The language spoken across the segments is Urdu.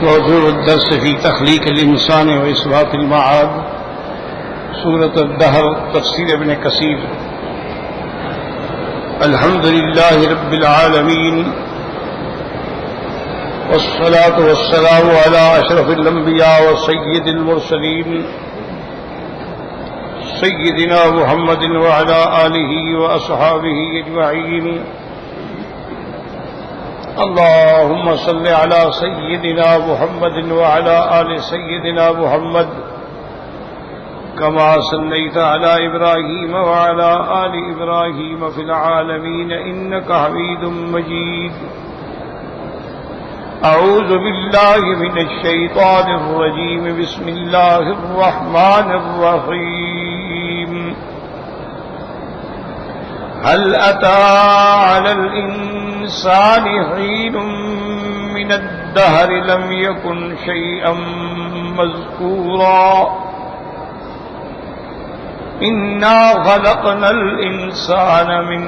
موضوع الدرس في تخليق الإنسان وإثبات المعاد، سورة الدهر، تفسير ابن كثير. الحمد لله رب العالمين، والصلاة والسلام على أشرف الأنبياء وسيد المرسلين سيدنا محمد وعلى آله وأصحابه أجمعين. اللهم صل على سيدنا محمد وعلى آل سيدنا محمد كما صليت على إبراهيم وعلى آل إبراهيم في العالمين إنك حميد مجيد. أعوذ بالله من الشيطان الرجيم. بسم الله الرحمن الرحيم. هل أتى على الإنسان حين من الدهر لم يكن شيئا مذكورا إنا خلقنا الإنسان من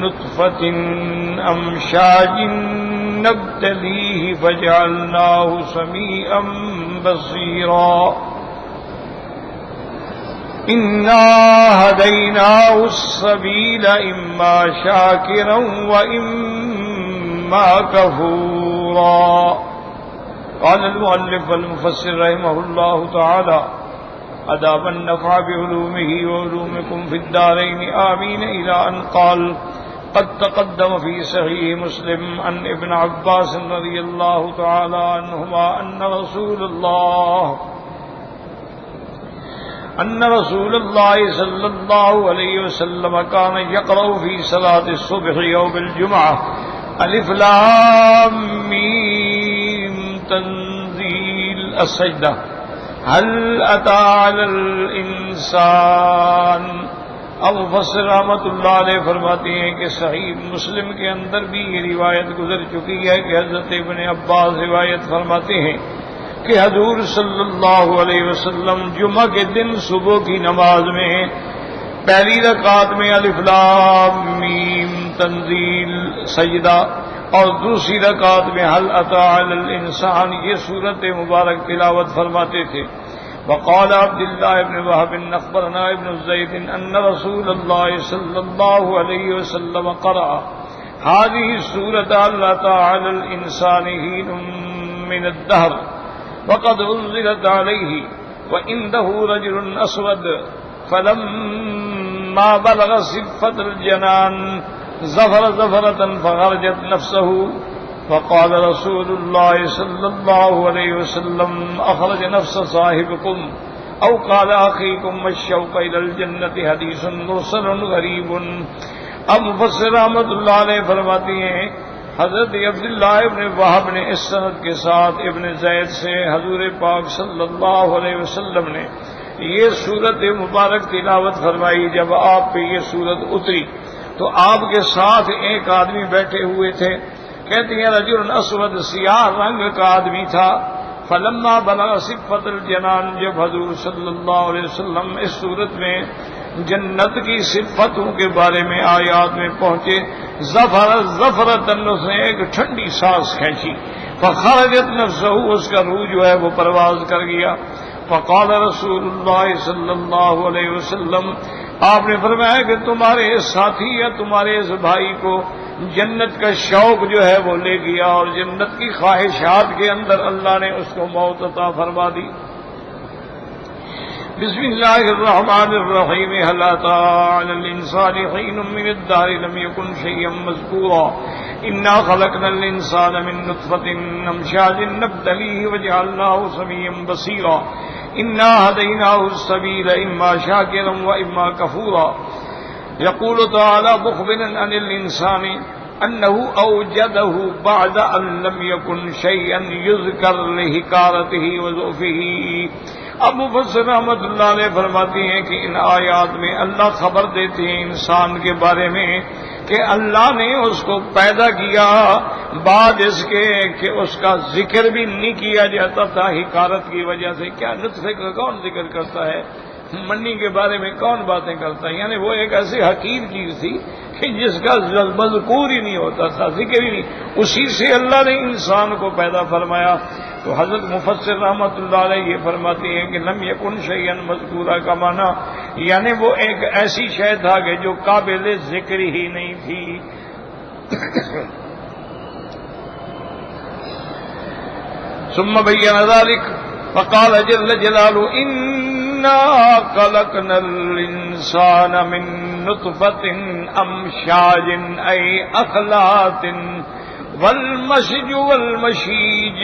نطفة أمشاج نبتليه فجعلناه سميعا بصيرا إنا هديناه السبيل إما شاكرا وإما كفورا. قال المؤلف والمفسر رحمه الله تعالى: أدام النفع بعلومه وعلومكم في الدارين آمين، إلى أن قال: قد تقدم في صحيح مسلم عن ابن عباس رضي الله تعالى عنهما أن رسول الله صلى الله عليه وسلم كان يقرأ في صلاة الصبح يوم الجمعة: ألف لام ميم تنزيل السجدة. هل أتى على الإنسان. اب مفسر رحمۃ اللہ علیہ فرماتے ہیں کہ صحیح مسلم کے اندر بھی یہ روایت گزر چکی ہے کہ حضرت ابن عباس روایت فرماتے ہیں کہ حضور صلی اللہ علیہ وسلم جمعہ کے دن صبح کی نماز میں پہلی رکعت میں الف لام میم تنزیل سجدہ اور دوسری رکعت میں هل أتى على الإنسان یہ سورت مبارک تلاوت فرماتے تھے. وقال عبد الله بن وهب أخبرنا ابن زيد أن رسول الله صلى الله عليه وسلم قرأ هذه السورة هل أتى على الإنسان حين من الدهر وقد أنزلت عليه وعنده رجل أسود فلما بلغ صفة الجنان زفر زفرة فخرجت نفسه فقال رسول الله صلى الله عليه وسلم أخرج نفس صاحبكم أو قال أخيكم الشوق إلى الجنة. حدیث مرسل غریب. اب مفسر رحمۃ اللہ علیہ فرماتے ہیں حضرت عبداللہ ابن وہب نے اس سند کے ساتھ ابن زید سے حضور پاک صلی اللہ علیہ وسلم نے یہ سورت مبارک تلاوت فرمائی. جب آپ پہ یہ سورت اتری تو آپ کے ساتھ ایک آدمی بیٹھے ہوئے تھے. کہتے ہیں رجل اسود سیاہ رنگ کا آدمی تھا. فلما بلغ صفت الجنان جب حضور صلی اللہ علیہ وسلم اس صورت میں جنت کی صفتوں کے بارے میں آیات میں پہنچے زفرتن اس نے ایک ٹھنڈی سانس کھینچی. فخرجت نفسہ اس کا روح جو ہے وہ پرواز کر گیا. فقال رسول اللہ صلی اللہ علیہ وسلم آپ نے فرمایا کہ تمہارے ساتھی یا تمہارے اس بھائی کو جنت کا شوق جو ہے وہ لے گیا اور جنت کی خواہشات کے اندر اللہ نے اس کو موت عطا فرما دی. بسم اللہ الرحمن الرحیم. هل أتى على الإنسان حين من الدهر لم يكن شيئا مذكورا إنا خلقنا الإنسان من نطفة أمشاج نبتليه وجعلناه سميعا بصيرا إنا هديناه السبيل إما شاكرا وإما كفورا. يقول تعالى مخبرا عن الإنسان أنه أوجده بعد أن لم يكن شيئا يذكر لحقارته وضعفه. اب مفسر رحمۃ اللہ علیہ فرماتے ہیں کہ ان آیات میں اللہ خبر دیتے ہیں انسان کے بارے میں کہ اللہ نے اس کو پیدا کیا بعد اس کے کہ اس کا ذکر بھی نہیں کیا جاتا تھا حقارت کی وجہ سے. کیا نطفے کا کون ذکر کرتا ہے؟ منی کے بارے میں کون باتیں کرتا ہے؟ یعنی وہ ایک ایسی حقیر چیز تھی کہ جس کا مذکور ہی نہیں ہوتا تھا، ذکر ہی نہیں. اسی سے اللہ نے انسان کو پیدا فرمایا. تو حضرت مفسر رحمۃ اللہ علیہ یہ فرماتے ہیں کہ لم یکن شیئا مذکورا کا معنی یعنی وہ ایک ایسی شے تھا کہ جو قابل ذکر ہی نہیں تھی. ثم بین ذلك فقال جل جلاله انا خلقنا الانسان من نطفة امشاج اي اخلاط والمشج والمشیج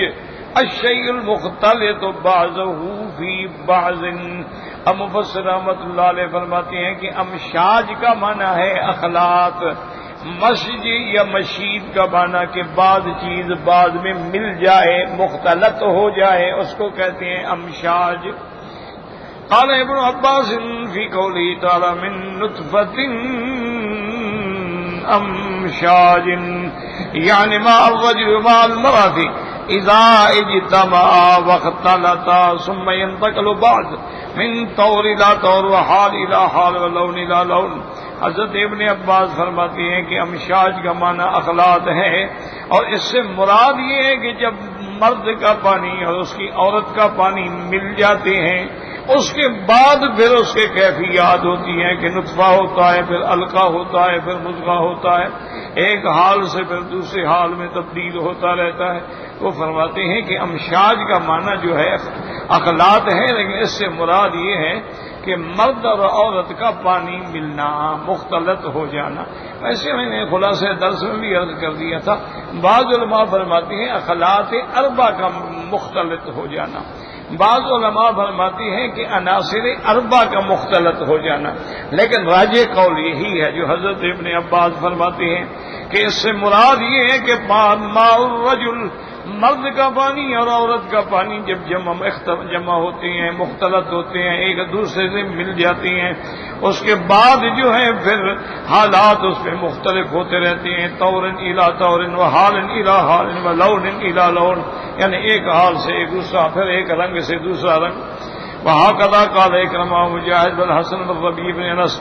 الشیء المختلط بعضه فی بعض. اب مفسر رحمۃ اللہ علیہ فرماتے ہیں کہ امشاج کا معنی ہے اخلاط، مسج یا مشید کا معنی کہ بعض چیز بعض میں مل جائے، مختلط ہو جائے، اس کو کہتے ہیں امشاج. قال ابن عباس فی قوله تعالی من نطفة امشاج یعنی ما الرجل مع المرأة اذا اجتمعا واختلطا ثم ينتقل بعض من طور الى طور وحال الى حال ولون الى لون. حضرت ابن عباس فرماتے ہیں کہ امشاج کا معنی اخلاط ہے، اور اس سے مراد یہ ہے کہ جب مرد کا پانی اور اس کی عورت کا پانی مل جاتے ہیں اس کے بعد پھر اس کے کیفیات ہوتی ہیں کہ نطفہ ہوتا ہے، پھر علقہ ہوتا ہے، پھر مضغہ ہوتا ہے، ایک حال سے پھر دوسرے حال میں تبدیل ہوتا رہتا ہے. وہ فرماتے ہیں کہ امشاج کا معنی جو ہے اخلاط ہے، لیکن اس سے مراد یہ ہے کہ مرد اور عورت کا پانی ملنا، مختلط ہو جانا. ویسے میں نے خلاصہ درس میں بھی عرض کر دیا تھا، بعض علماء فرماتے ہیں اخلاط اربع کا مختلط ہو جانا، بعض علماء فرماتے ہیں کہ عناصر اربع کا مختلط ہو جانا. لیکن راجح قول یہی ہے جو حضرت ابن عباس فرماتے ہیں کہ اس سے مراد یہ ہے کہ ماء الرجل مرد کا پانی اور عورت کا پانی جب جمع ہوتے ہیں، مختلط ہوتے ہیں، ایک دوسرے سے مل جاتے ہیں، اس کے بعد جو ہے پھر حالات اس میں مختلف ہوتے رہتے ہیں. طور الی طور وحال الی حال ولون الی لون، یعنی ایک حال سے ایک دوسرا، پھر ایک رنگ سے دوسرا رنگ. وہکذا قال اکرمہ مجاہد والحسن والربیع بن انس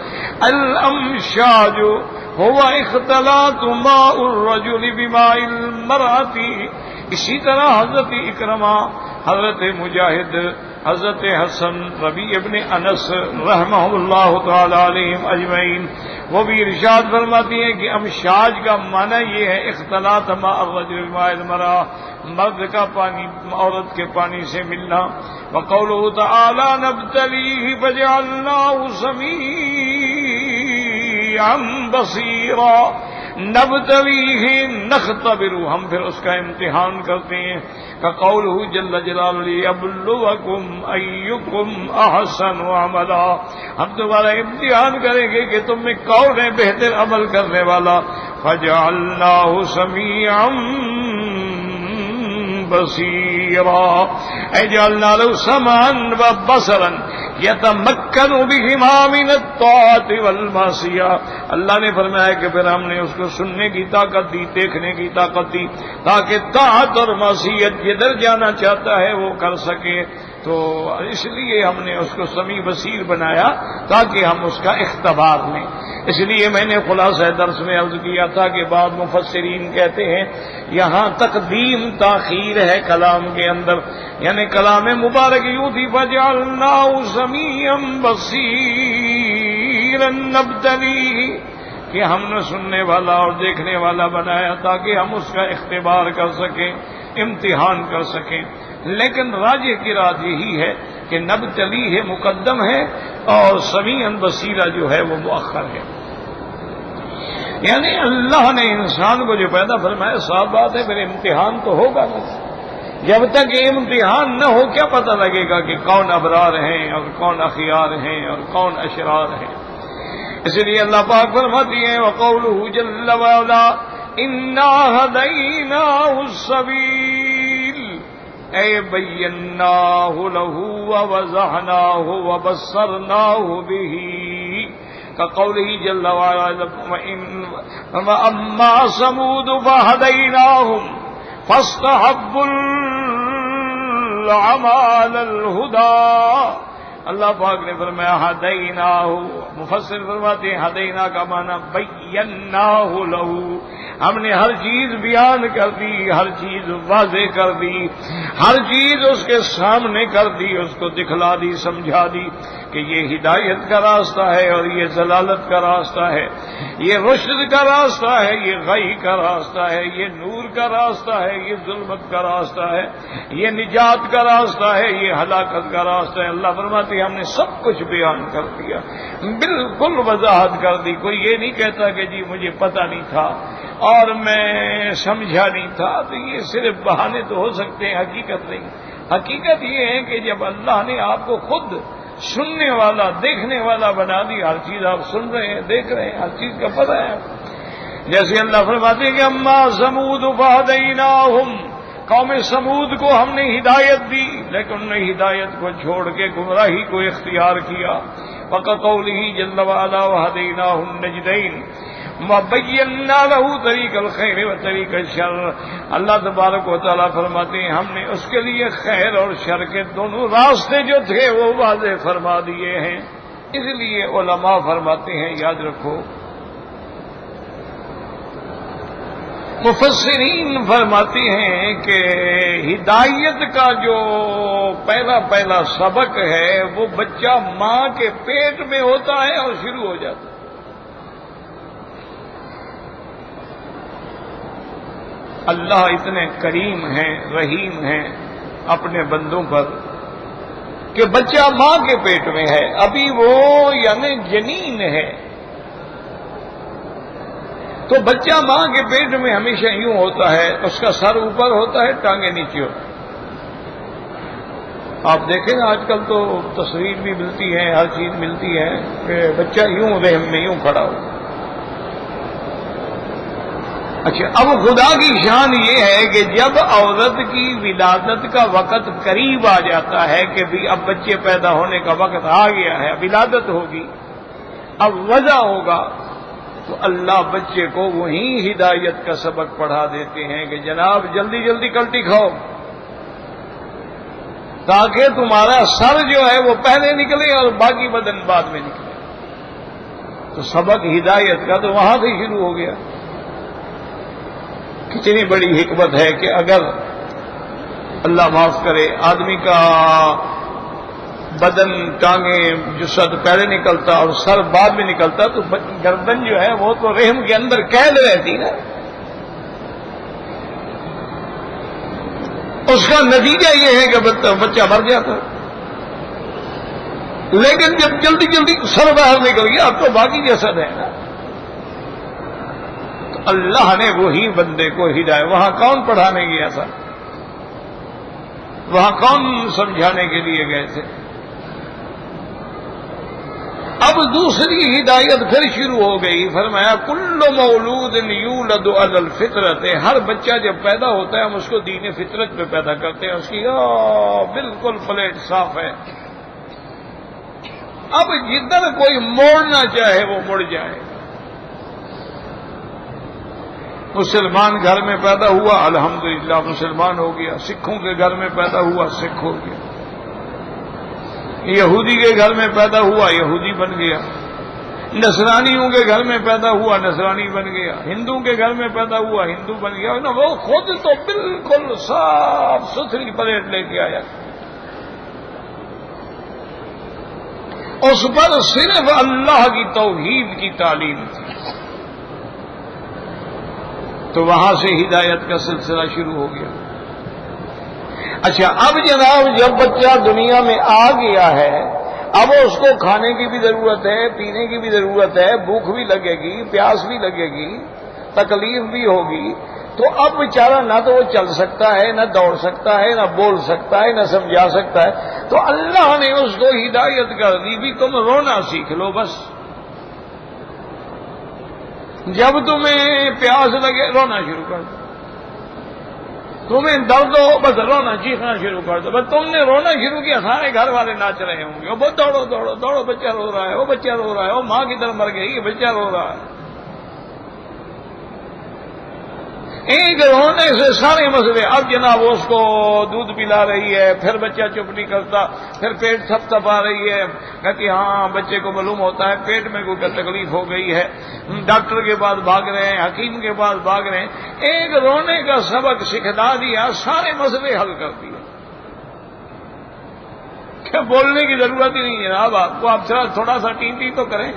الامشاج هو اختلاط ماء الرجل بماء المرأة. اسی طرح حضرت اکرمہ، حضرت مجاہد، حضرت حسن، ربیع ابن انس رحمہ اللہ تعالی علیہم اجمعین وہ بھی ارشاد فرماتی ہیں کہ امشاج کا معنی یہ ہے اختلاط ماء الرجل بماء المرأة، مرد کا پانی عورت کے پانی سے ملنا. وقوله تعالی نبتلیہ فجعلناہ سمیعا بصیرا. نبتلیہ نختبر، ہم پھر اس کا امتحان کرتے ہیں. کقولہ جل جلالہ لیبلوکم ایکم احسن عملا، ہم تمہارا امتحان کریں گے کہ تم میں کون ہے بہتر عمل کرنے والا. فجعلناہ سمیعا بصیرا اے جعلنا له سمعا وبصرا یتمکن بہما من الطاعۃ والمعصیہ. اللہ نے فرمایا کہ پھر ہم نے اس کو سننے کی طاقت دی، دیکھنے کی طاقت دی، تاکہ طاعت اور معصیت جدھر جانا چاہتا ہے وہ کر سکے. تو اس لیے ہم نے اس کو سمیع بصیر بنایا تاکہ ہم اس کا اختبار لیں. اس لیے میں نے خلاصہ درس میں عرض کیا تھا کہ بعض مفسرین کہتے ہیں یہاں تقدیم تاخیر ہے کلام کے اندر، یعنی کلام مبارک یوں تھی فجعلناہ سمیعا بصیرا نبتلیہ، کہ ہم نے سننے والا اور دیکھنے والا بنایا تاکہ ہم اس کا اختبار کر سکیں، امتحان کر سکیں. لیکن راجح کی رات یہی ہے کہ نبتلیہ مقدم ہے اور سمیعا بصیرا جو ہے وہ مؤخر ہے. یعنی اللہ نے انسان کو جو پیدا فرمایا صاف بات ہے پھر امتحان تو ہوگا نہیں. جب تک یہ امتحان نہ ہو کیا پتہ لگے گا کہ کون ابرار ہیں اور کون اخیار ہیں اور کون اشرار ہیں. اس لیے اللہ پاک فرماتی ہیں وقولہ جل وعلا انا ہدیناہ السبیل اے بیناہ لہ ووضحناہ وبصرناہ بہ. كقوله جل وعلا وأما ثمود فهديناهم فاستحبوا العمى على الهدى. اللہ پاک نے فرمایا ہدیناہ، مفسر فرماتے ہیں ہدینہ کا معنی بیناہ لہ، ہم نے ہر چیز بیان کر دی، ہر چیز واضح کر دی، ہر چیز اس کے سامنے کر دی، اس کو دکھلا دی، سمجھا دی کہ یہ ہدایت کا راستہ ہے اور یہ ضلالت کا راستہ ہے، یہ رشد کا راستہ ہے، یہ غی کا راستہ ہے، یہ نور کا راستہ ہے، یہ ظلمت کا راستہ ہے، یہ نجات کا راستہ ہے، یہ ہلاکت کا راستہ ہے۔ اللہ فرماتے ہیں ہم نے سب کچھ بیان کر دیا، بالکل وضاحت کر دی۔ کوئی یہ نہیں کہتا کہ جی مجھے پتہ نہیں تھا اور میں سمجھا نہیں تھا، تو یہ صرف بہانے تو ہو سکتے ہیں، حقیقت نہیں۔ حقیقت یہ ہے کہ جب اللہ نے آپ کو خود سننے والا، دیکھنے والا بنا دی، ہر چیز آپ سن رہے ہیں، دیکھ رہے ہیں، ہر چیز کا پتہ ہے۔ جیسے اللہ فرماتے ہیں کہ اما ثمود فہدیناہم، قوم سمود کو ہم نے ہدایت دی لیکن انہوں نے ہدایت کو چھوڑ کے گمراہی کو اختیار کیا۔ وقولہ جل وعلا وہدیناہ النجدین وبینا لہ طریق الخیر و طریق الشر، اللہ تبارک و تعالیٰ فرماتے ہیں ہم نے اس کے لیے خیر اور شر کے دونوں راستے جو تھے وہ واضح فرما دیے ہیں۔ اس لیے علماء فرماتے ہیں، یاد رکھو، مفسرین فرماتے ہیں کہ ہدایت کا جو پہلا سبق ہے وہ بچہ ماں کے پیٹ میں ہوتا ہے اور شروع ہو جاتا ہے۔ اللہ اتنے کریم ہیں، رحیم ہیں اپنے بندوں پر کہ بچہ ماں کے پیٹ میں ہے، ابھی وہ یعنی جنین ہے، تو بچہ ماں کے پیٹ میں ہمیشہ یوں ہوتا ہے، اس کا سر اوپر ہوتا ہے، ٹانگیں نیچے ہوتی ہیں۔ آپ دیکھیں نا آج کل تو تصویر بھی ملتی ہے، ہر چیز ملتی ہے کہ بچہ یوں رحم میں یوں کھڑا ہو۔ اچھا، اب خدا کی شان یہ ہے کہ جب عورت کی ولادت کا وقت قریب آ جاتا ہے کہ بھی اب بچے پیدا ہونے کا وقت آ گیا ہے، ولادت ہوگی، اب وضع ہوگا، تو اللہ بچے کو وہیں ہدایت کا سبق پڑھا دیتے ہیں کہ جناب جلدی جلدی کلٹی کھاؤ تاکہ تمہارا سر جو ہے وہ پہلے نکلے اور باقی بدن بعد میں نکلے۔ تو سبق ہدایت کا تو وہاں سے شروع ہو گیا۔ کتنی بڑی حکمت ہے کہ اگر اللہ معاف کرے آدمی کا بدن، ٹانگیں، جسد پہلے نکلتا اور سر بعد میں نکلتا تو گردن جو ہے وہ تو رحم کے اندر قید رہتی نا، اس کا نتیجہ یہ ہے کہ بچہ مر جاتا۔ لیکن جب جلدی جلدی سر باہر نکل گیا اب تو باقی جسد ہے نا، تو اللہ نے وہی بندے کو ہدایت، وہاں کون پڑھانے گیا تھا، وہاں کون سمجھانے کے لیے گئے تھے؟ اب دوسری ہدایت پھر شروع ہو گئی، فرمایا کل مولود یولد علی الفطرت، ہر بچہ جب پیدا ہوتا ہے ہم اس کو دین فطرت پہ پیدا کرتے ہیں، اس کی بالکل پلیٹ صاف ہے، اب جدھر کوئی موڑنا چاہے وہ مڑ جائے۔ مسلمان گھر میں پیدا ہوا الحمدللہ مسلمان ہو گیا، سکھوں کے گھر میں پیدا ہوا سکھ ہو گیا، یہودی کے گھر میں پیدا ہوا یہودی بن گیا، نصرانیوں کے گھر میں پیدا ہوا نصرانی بن گیا، ہندو کے گھر میں پیدا ہوا ہندو بن گیا نا، وہ خود تو بالکل صاف ستھری پلیٹ لے کے آیا، اس پر صرف اللہ کی توحید کی تعلیم تھی، تو وہاں سے ہدایت کا سلسلہ شروع ہو گیا۔ اچھا، اب جناب جب بچہ دنیا میں آ گیا ہے، اب اس کو کھانے کی بھی ضرورت ہے، پینے کی بھی ضرورت ہے، بھوک بھی لگے گی، پیاس بھی لگے گی، تکلیف بھی ہوگی، تو اب بیچارہ نہ تو وہ چل سکتا ہے، نہ دوڑ سکتا ہے، نہ بول سکتا ہے، نہ سمجھا سکتا ہے، تو اللہ نے اس کو ہدایت کر دی بھی تم رونا سیکھ لو بس، جب تمہیں پیاس لگے رونا شروع کر دو، تمہیں درد ہو بس رونا چیخنا شروع کر دو، بس تم نے رونا شروع کیا سارے گھر والے ناچ رہے ہوں گے، وہ دوڑو دوڑو دوڑو بچہ رو رہا ہے، وہ بچہ رو رہا ہے، وہ ماں کی طرف مر گئی بچہ رو رہا ہے۔ ایک رونے سے سارے مسئلے. اب جناب اس کو دودھ پلا رہی ہے, پھر بچہ چپ نہیں کرتا, پھر پیٹ تھپ تھپا رہی ہے, کہتی ہاں بچے کو معلوم ہوتا ہے پیٹ میں کوئی تکلیف ہو گئی ہے, ڈاکٹر کے پاس بھاگ رہے ہیں, حکیم کے پاس بھاگ رہے ہیں. ایک رونے کا سبق سکھلا دیا, سارے مسئلے حل کر دیے. کیا بولنے کی ضرورت ہی نہیں جناب آپ کو, آپ تھوڑا سا ٹی تو کریں.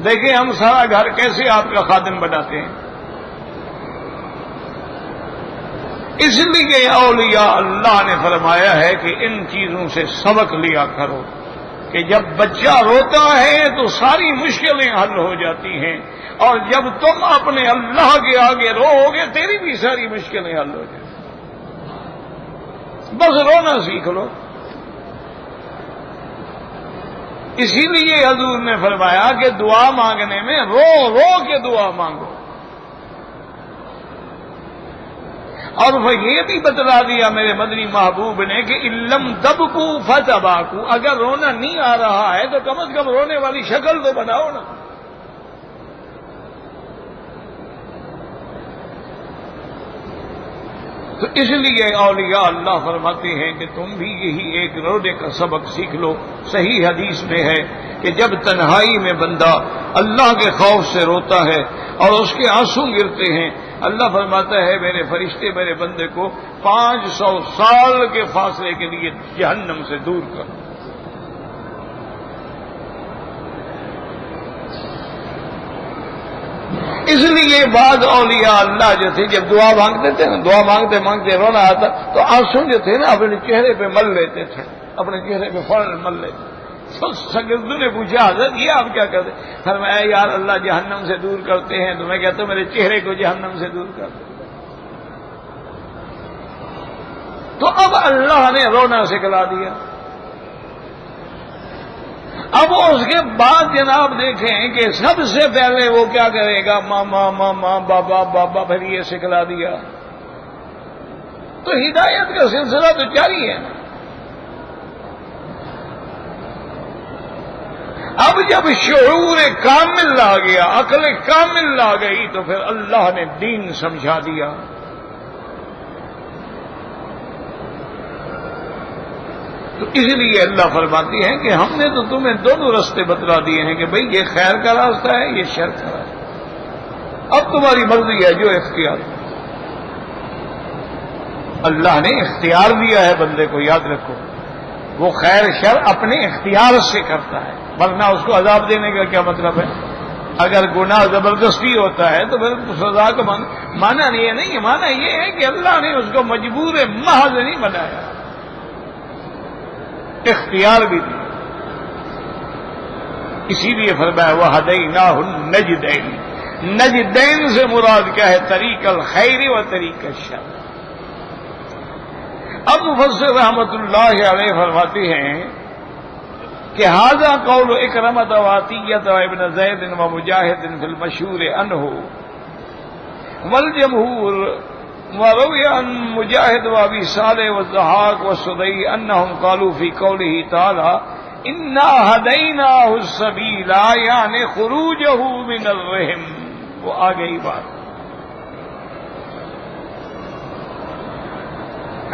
دیکھیں ہم سارا گھر کیسے آپ کا خادم بناتے ہیں. اس لیے اولیاء اللہ نے فرمایا ہے کہ ان چیزوں سے سبق لیا کرو کہ جب بچہ روتا ہے تو ساری مشکلیں حل ہو جاتی ہیں, اور جب تم اپنے اللہ کے آگے رو گے تیری بھی ساری مشکلیں حل ہو جائیں. بس رونا سیکھ لو. اسی لیے حضور نے فرمایا کہ دعا مانگنے میں رو رو کے دعا مانگو. اور وہ یہ بھی بتلا دیا میرے مدنی محبوب نے کہ علم تبکو فتباکو, اگر رونا نہیں آ رہا ہے تو کم از کم رونے والی شکل تو بناؤ نا. تو اس لیے اولیاء اللہ فرماتے ہیں کہ تم بھی یہی ایک رونے کا سبق سیکھ لو. صحیح حدیث میں ہے کہ جب تنہائی میں بندہ اللہ کے خوف سے روتا ہے اور اس کے آنسو گرتے ہیں, اللہ فرماتا ہے میرے فرشتے میرے بندے کو 500 سال کے فاصلے کے لیے جہنم سے دور کر. اس لیے بعض اولیاء اللہ جو تھے جب دعا مانگتے تھے نا, دعا مانگتے مانگتے رونا آتا تو آنسو جو تھے نا اپنے چہرے پہ مل لیتے تھے, اپنے چہرے پہ فوراً مل لیتے. تو شاگردوں نے پوچھا حضرت یہ آپ کیا کرتے؟ فرمایا یار اللہ جہنم سے دور کرتے ہیں تو میں کہتا ہوں میرے چہرے کو جہنم سے دور کر دو. تو اب اللہ نے رونا سکھلا دیا. اب اس کے بعد جناب دیکھیں کہ سب سے پہلے وہ کیا کرے گا, ماما ماما بابا بابا, پھر یہ سکھلا دیا. تو ہدایت کا سلسلہ تو جاری ہے. اب جب شعور کامل آ گیا, عقل کامل آ گئی, تو پھر اللہ نے دین سمجھا دیا. تو اس لیے اللہ فرماتی ہے کہ ہم نے تو تمہیں دونوں راستے بتلا دیے ہیں کہ بھئی یہ خیر کا راستہ ہے, یہ شر کا راستہ. اب تمہاری مرضی ہے جو اختیار. اللہ نے اختیار دیا ہے بندے کو, یاد رکھو. وہ خیر شر اپنے اختیار سے کرتا ہے, ورنہ اس کو عذاب دینے کا کیا مطلب ہے؟ اگر گناہ زبردستی ہوتا ہے تو پھر سزا کو مانا نہیں ہے. مانا یہ ہے کہ اللہ نے اس کو مجبور محض نہیں بنایا, اختیار بھی دیا. اسی لیے فرمایا وَهَدَيْنَاهُ النَّجْدَيْنِ. نجدین سے مراد کیا ہے؟ طریق الخیر و طریق الشر. اب مفسر رحمت اللہ علیہ فرماتے ہیں کہ ھذا قول اکرمۃ و عطیۃ ابن زید و مجاہد فی المشہور عنہ والجمہور وروی عن مجاہد و ابی صالح والضحاک والسدی انہم قالوا فی قولہ تعالی انا ہدیناہ السبیل, یعنی خروجہ من الرحم. وہ آ گئی بات.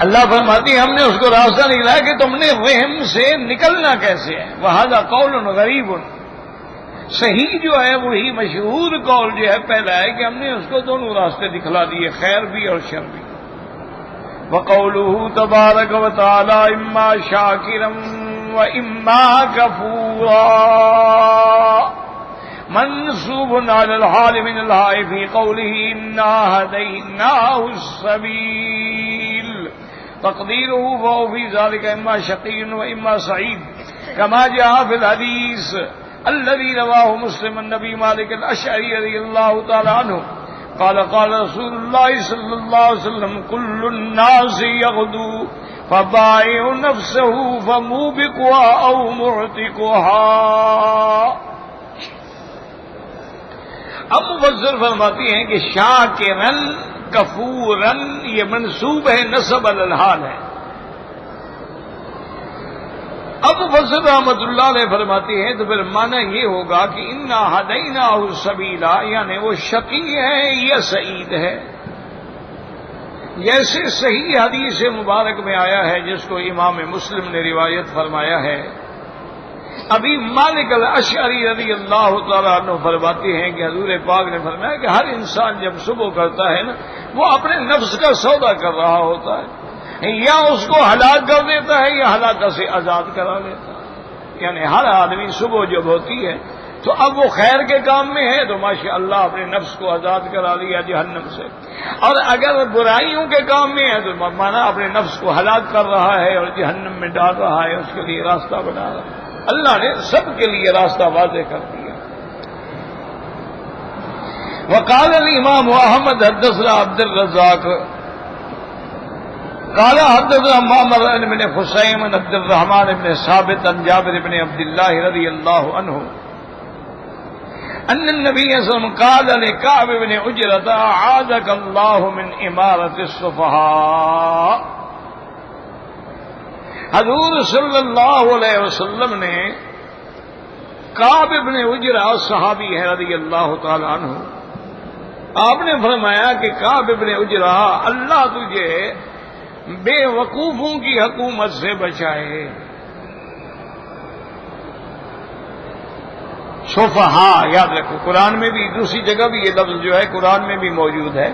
اللہ فرماتی ہم نے اس کو راستہ نکلایا کہ تم نے رحم سے نکلنا کیسے ہے. وہذا قول غریب. صحیح جو ہے وہی مشہور قول جو ہے پہلا ہے کہ ہم نے اس کو دونوں راستے دکھلا دیے, خیر بھی اور شر بھی. وقولہ تبارک و تعالی اما شاکرا و اما کفورا منصوب علی الحال من الحاء فی قولہ انا ہدیناہ السبیل تقدیرہ فہو فی ذلک اما شقی و اما سعید کما جاء فی الحدیث الذي رواه مسلم النبي مالك الأشعري رضي الله تعالى عنه قال قال رسول الله صلى الله عليه وسلم كل الناس يغدو فبائع نفسه فموبقها أو معتقها. اب مفسر فرماتی ہیں کہ شاکرن کفورن یہ منصوب ہے, نصب الحال ہے. اب فصل رحمت اللہ علیہ فرماتے ہیں تو پھر معنی یہ ہوگا کہ انا ہدیناہ السبیلا، یعنی وہ شقی ہے یا سعید ہے. جیسے صحیح حدیث مبارک میں آیا ہے جس کو امام مسلم نے روایت فرمایا ہے، ابھی مالک الاشعری رضی اللہ تعالیٰ عنہ فرماتے ہیں کہ حضور پاک نے فرمایا کہ ہر انسان جب صبح کرتا ہے نا، وہ اپنے نفس کا سودا کر رہا ہوتا ہے، یا اس کو ہلاک کر دیتا ہے یا ہلاکت سے آزاد کرا لیتا ہے. یعنی ہر آدمی صبح جب ہوتی ہے تو اب وہ خیر کے کام میں ہے تو ماشاء اللہ اپنے نفس کو آزاد کرا لیا جہنم سے، اور اگر برائیوں کے کام میں ہے تو مانا اپنے نفس کو ہلاک کر رہا ہے اور جہنم میں ڈال رہا ہے، اس کے لیے راستہ بنا رہا ہے. اللہ نے سب کے لیے راستہ واضح کر دیا. وقال الامام احمد حدثنا عبد الرزاق قال حدثنا معمر بن خصیم عن عبد الرحمن بن ثابت عن جابر بن عبد الله رضی اللہ عنہ ان النبي صلی اللہ علیہ وسلم قال لكعب بن عجرة اعاذك الله من امارة السفهاء. حضور صلی اللہ علیہ وسلم نے کعب بن عجرہ صحابی ہے رضی اللہ تعالی عنہ، آپ نے فرمایا کہ کعب بن عجرہ اللہ تجھے بے وقوفوں کی حکومت سے بچائے. صفحاء یاد رکھو، قرآن میں بھی دوسری جگہ بھی یہ لفظ جو ہے قرآن میں بھی موجود ہے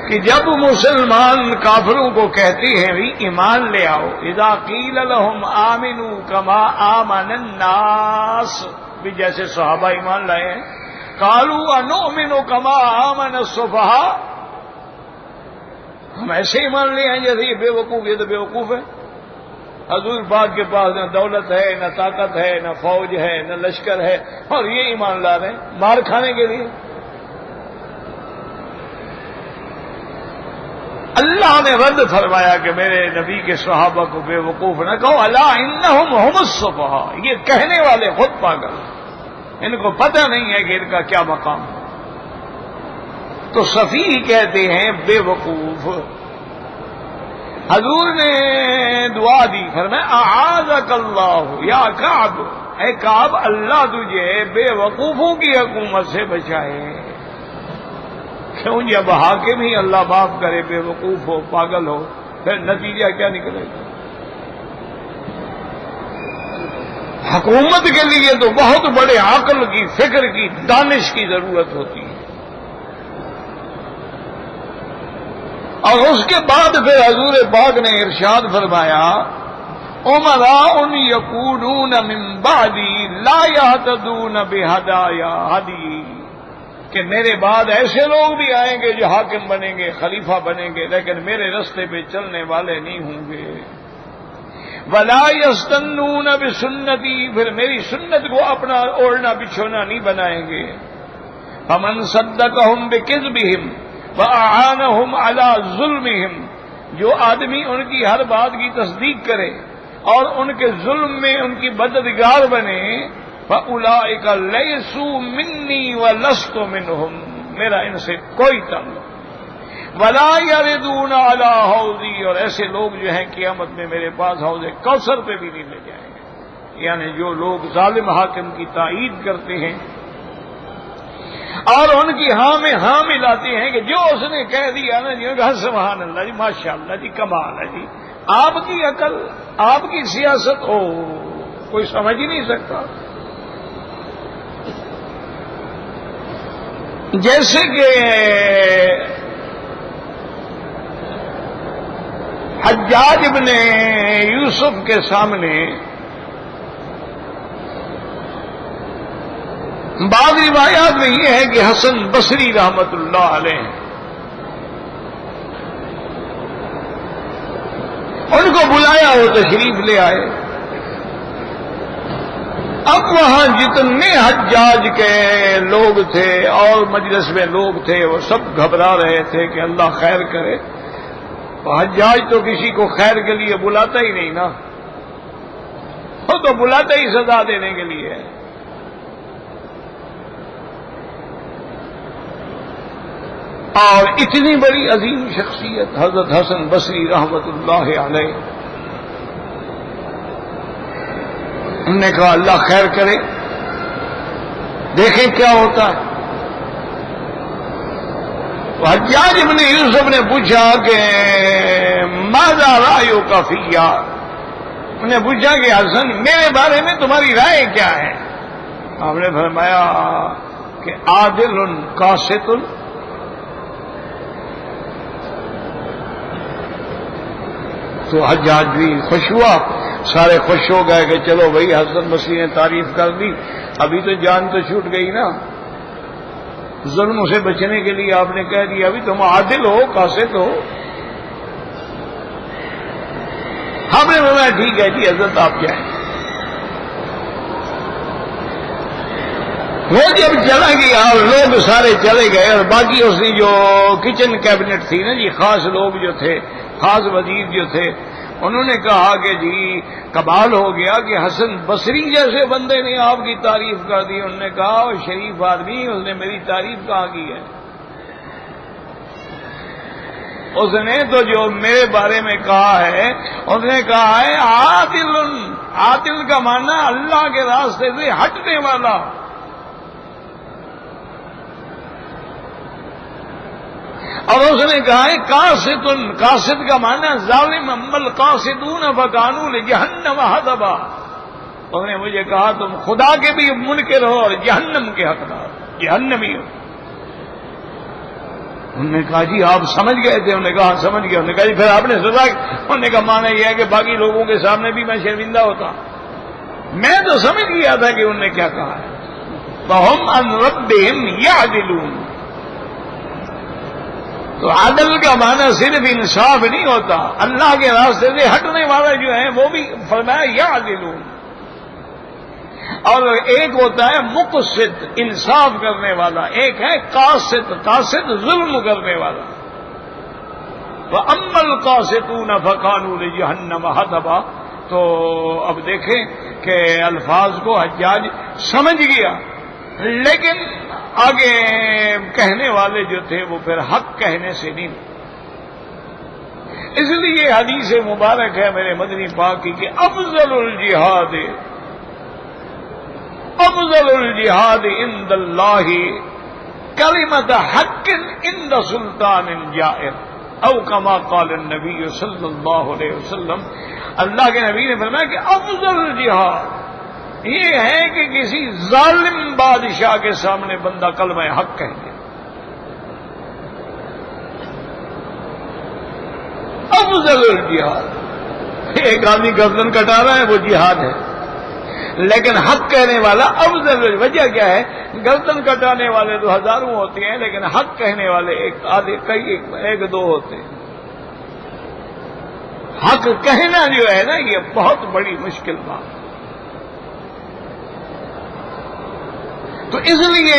کہ جب مسلمان کافروں کو کہتے ہیں بھی ایمان لے آؤ، اذا قیل لهم آمنوا كما آمن الناس، بھی جیسے صحابہ ایمان لائے ہیں، قالوا انؤمن كما آمن السفهاء، ہم ایسے ایمان لے آئیں جیسے یہ بے وقوف، یہ تو بے وقوف ہے. حضور پاک کے پاس نہ دولت ہے، نہ طاقت ہے، نہ فوج ہے، نہ لشکر ہے، اور یہ ایمان لا رہے ہیں مار کھانے کے لیے. اللہ نے رد فرمایا کہ میرے نبی کے صحابہ کو بے وقوف نہ کہو، الا انہم هم السفہاء، یہ کہنے والے خود پاگل، ان کو پتہ نہیں ہے کہ ان کا کیا مقام ہے. تو سفیہ کہتے ہیں بے وقوف. حضور نے دعا دی، فرمایا اعاذک اللہ یا کعب، اے کعب اللہ تجھے بے وقوفوں کی حکومت سے بچائے. کیوں جب حاکم ہی اللہ معاف کرے بے وقوف ہو، پاگل ہو، پھر نتیجہ کیا نکلے گا؟ حکومت کے لیے تو بہت بڑے عقل کی، فکر کی، دانش کی ضرورت ہوتی ہے. اور اس کے بعد پھر حضور پاک نے ارشاد فرمایا امراء یکونون من بعدی لا یہتدون بہدایا ہدی، کہ میرے بعد ایسے لوگ بھی آئیں گے جو حاکم بنیں گے، خلیفہ بنیں گے، لیکن میرے رستے پہ چلنے والے نہیں ہوں گے. ولا یستنون بسنتی، پھر میری سنت کو اپنا اوڑھنا بچھونا نہیں بنائیں گے. فمن صدقہم بکذبہم وَأَعَانَهُمْ عَلَى ظُلْمِهِمْ، جو آدمی ان کی ہر بات کی تصدیق کرے اور ان کے ظلم میں ان کی مددگار بنے، فَأُولَٰئِكَ لَيْسُوا مِنِّي وَلَسْتُ مِنْهُمْ، میرا ان سے کوئی تعلق. وَلَا يَرِدُونَ عَلَىٰ حَوْضِي، اور ایسے لوگ جو ہیں قیامت میں میرے پاس حوض کوثر پہ بھی نہیں لے جائیں گے. یعنی جو لوگ ظالم حاکم کی تائید کرتے ہیں اور ان کی ہاں میں ہاں ملاتے ہیں کہ جو اس نے کہہ دیا نا جی، سبحان اللہ جی، ماشاء اللہ جی، کمال ہے جی، آپ کی عقل، آپ کی سیاست کوئی سمجھ ہی نہیں سکتا. جیسے کہ حجاج ابن یوسف کے سامنے بعض روایات میں یہ ہے کہ حسن بصری رحمت اللہ علیہ ان کو بلایا، وہ تشریف لے آئے. اب وہاں جتنے حجاج کے لوگ تھے اور مجلس میں لوگ تھے وہ سب گھبرا رہے تھے کہ اللہ خیر کرے. حجاج تو کسی کو خیر کے لیے بلاتا ہی نہیں نا، وہ تو بلاتا ہی سزا دینے کے لیے. اور اتنی بڑی عظیم شخصیت حضرت حسن بصری رحمت اللہ علیہ، انہوں نے کہا اللہ خیر کرے، دیکھیں کیا ہوتا ہے۔ تو حجاج ابن یوسف نے پوچھا کہ ماذا رأیک فی، انہوں نے پوچھا کہ حسن میرے بارے میں تمہاری رائے کیا ہے؟ آپ نے فرمایا کہ عادل قاسط۔ تو حجاج بھی خوش ہوا، سارے خوش ہو گئے کہ چلو بھائی حسن بصری نے تعریف کر دی، ابھی تو جان تو چھوٹ گئی نا، ظلم سے بچنے کے لیے آپ نے کہہ دیا ابھی تم عادل ہو قاسط ہو۔ ہم نے بولا ٹھیک ہے جی حضرت آپ جائیں۔ وہ جب چلا گیا اور لوگ سارے چلے گئے اور باقی اس نے جو کچن کیبنٹ تھی نا جی، خاص لوگ جو تھے، خاص وزیر جو تھے، انہوں نے کہا کہ جی کمال ہو گیا کہ حسن بصری جیسے بندے نے آپ کی تعریف کر دی۔ انہوں نے کہا وہ شریف آدمی، اس نے میری تعریف کہاں کی ہے؟ اس نے تو جو میرے بارے میں کہا ہے، اس نے کہا ہے عادل۔ عادل کا معنی اللہ کے راستے سے ہٹنے والا۔ اور اس نے کہا ہے قاسط۔ قاسط کا معنی ظالم، اما القاسطون فکانوا لجہنم حطبا۔ اس نے مجھے کہا تم خدا کے بھی منکر ہو اور جہنم کے حقدار، جہنمی ہو۔ انہوں نے کہا جی آپ سمجھ گئے تھے؟ انہوں نے کہا سمجھ گیا۔ انہوں نے کہا جی پھر آپ نے سزا کی؟ انہوں نے کہا معنی یہ ہے کہ باقی لوگوں کے سامنے بھی میں شرمندہ ہوتا۔ میں تو سمجھ گیا تھا کہ انہوں نے کیا کہا ہے۔ فَهُمْ عَنْ رَبِّهِمْ يَعْدِلُونَ۔ تو عدل کا معنی صرف انصاف نہیں ہوتا، اللہ کے راستے سے ہٹنے والا جو ہے وہ بھی فرمایا یعدلون۔ اور ایک ہوتا ہے مقسط، انصاف کرنے والا، ایک ہے قاسط، قاسط ظلم کرنے والا۔ وَأَمَّا الْقَاسِطُونَ فَكَانُوا لِجَهَنَّمَ حَطَبًا۔ تو اب دیکھیں کہ الفاظ کو حجاج سمجھ گیا، لیکن آگے کہنے والے جو تھے وہ پھر حق کہنے سے نہیں۔ اس لیے حدیث مبارک ہے میرے مدنی پاک کی کہ افضل الجہاد، افضل الجہاد عند اللہ کلمۃ حق عند سلطان جائر، او کما قال النبی صلی اللہ علیہ وسلم۔ اللہ کے نبی نے فرمایا کہ افضل الجہاد یہ ہے کہ کسی ظالم بادشاہ کے سامنے بندہ کلمہ حق کہہ دے۔ افضل الجہاد، ایک آدمی گردن کٹا رہا ہے وہ جہاد ہے، لیکن حق کہنے والا افضل۔ وجہ کیا ہے؟ گردن کٹانے والے تو ہزاروں ہوتے ہیں، لیکن حق کہنے والے ایک آدھے کئی ایک دو ہوتے ہیں۔ حق کہنا جو ہے نا یہ بہت بڑی مشکل بات ہے۔ تو اس لیے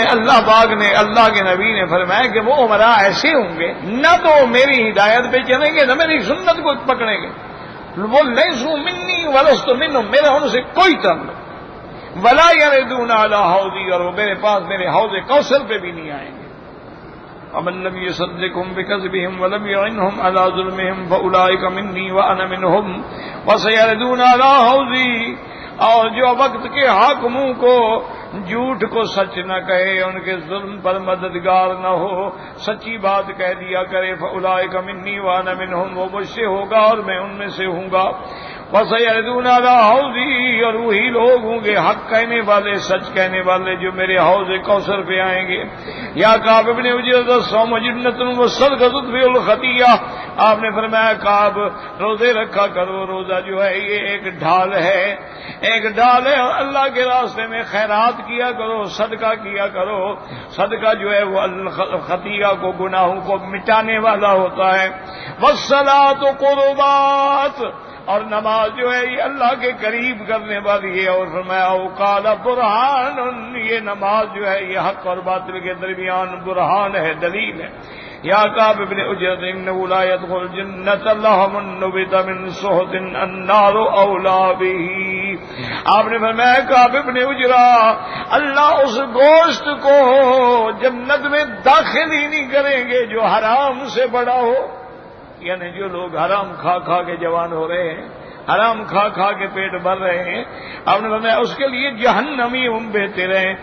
اللہ پاک نے، اللہ کے نبی نے فرمایا کہ وہ عمراء ایسے ہوں گے نہ تو میری ہدایت پہ چلیں گے نہ میری سنت کو پکڑیں گے، وہ لیسوا منی ولست منہم، میرا ان سے کوئی تعلق، ولا یردون علی حوضی، اور وہ میرے پاس میرے حوض کوثر پہ بھی نہیں آئیں گے۔ ومن لم يصدقهم بكذبهم ولم يعنهم على ظلمهم فاولئك مني وانا منهم وسيردون على حوضی۔ اور جو وقت کے حاکموں کو جھوٹ کو سچ نہ کہے، ان کے ظلم پر مددگار نہ ہو، سچی بات کہہ دیا کرے، فاولئک منی وانا منہم، وہ مجھ سے ہوگا اور میں ان میں سے ہوں گا۔ وسیردون علی حوضی، اور وہی لوگ ہوں گے حق کہنے والے، سچ کہنے والے جو میرے حوض کوثر پہ آئیں گے۔ یا کعب ابن عجرۃ الصوم جنۃ والصدقۃ تطفئ الخطیہ، آپ نے فرمایا کعب روزے رکھا کرو، روزہ جو ہے یہ ایک ڈھال ہے، ایک ڈھال ہے، اور اللہ کے راستے میں خیرات کیا کرو، صدقہ کیا کرو۔ صدقہ جو ہے وہ خطیہ کو، گناہوں کو مٹانے والا ہوتا ہے۔ والصلاۃ قربات، اور نماز جو ہے یہ اللہ کے قریب کرنے والی ہے۔ اور فرمایا وقال برہان، یہ نماز جو ہے یہ حق اور باطل کے درمیان برہان ہے، دلیل ہے۔ یا کعب ابن عجرۃ انه لا يدخل الجنة لحم نبت من سحت النار اولی به، آپ نے فرمایا کعب ابن عجرۃ اللہ اس گوشت کو جنت میں داخل ہی نہیں کریں گے جو حرام سے بڑا ہو، یعنی جو لوگ حرام کھا کھا کے جوان ہو رہے ہیں، حرام کھا کھا کے پیٹ بھر رہے ہیں. آپ نے فرمایا اس کے لیے جہنمی بہتے رہے.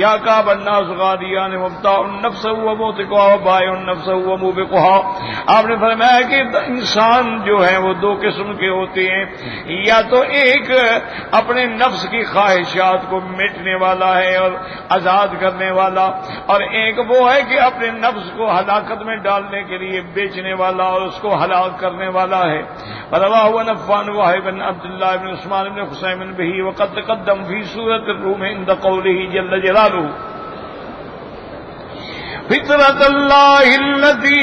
یا کعب الناس غادیان مبتاع النفس و موتقها وبائع النفس و موبقها. آپ نے فرمایا کہ انسان جو ہے وہ دو قسم کے ہوتے ہیں. یا تو ایک اپنے نفس کی خواہشات کو مٹنے والا ہے اور آزاد کرنے والا، اور ایک وہ ہے کہ اپنے نفس کو ہلاکت میں ڈالنے کے لیے بیچنے والا اور اس کو ہلاک کرنے والا ہے. فرواہ نفان واحد بن عبد اللہ بن عثمان بن حسین به وقد تقدم فی سورۃ الروم عند قوله جل جلالہ فطرۃ اللہ التي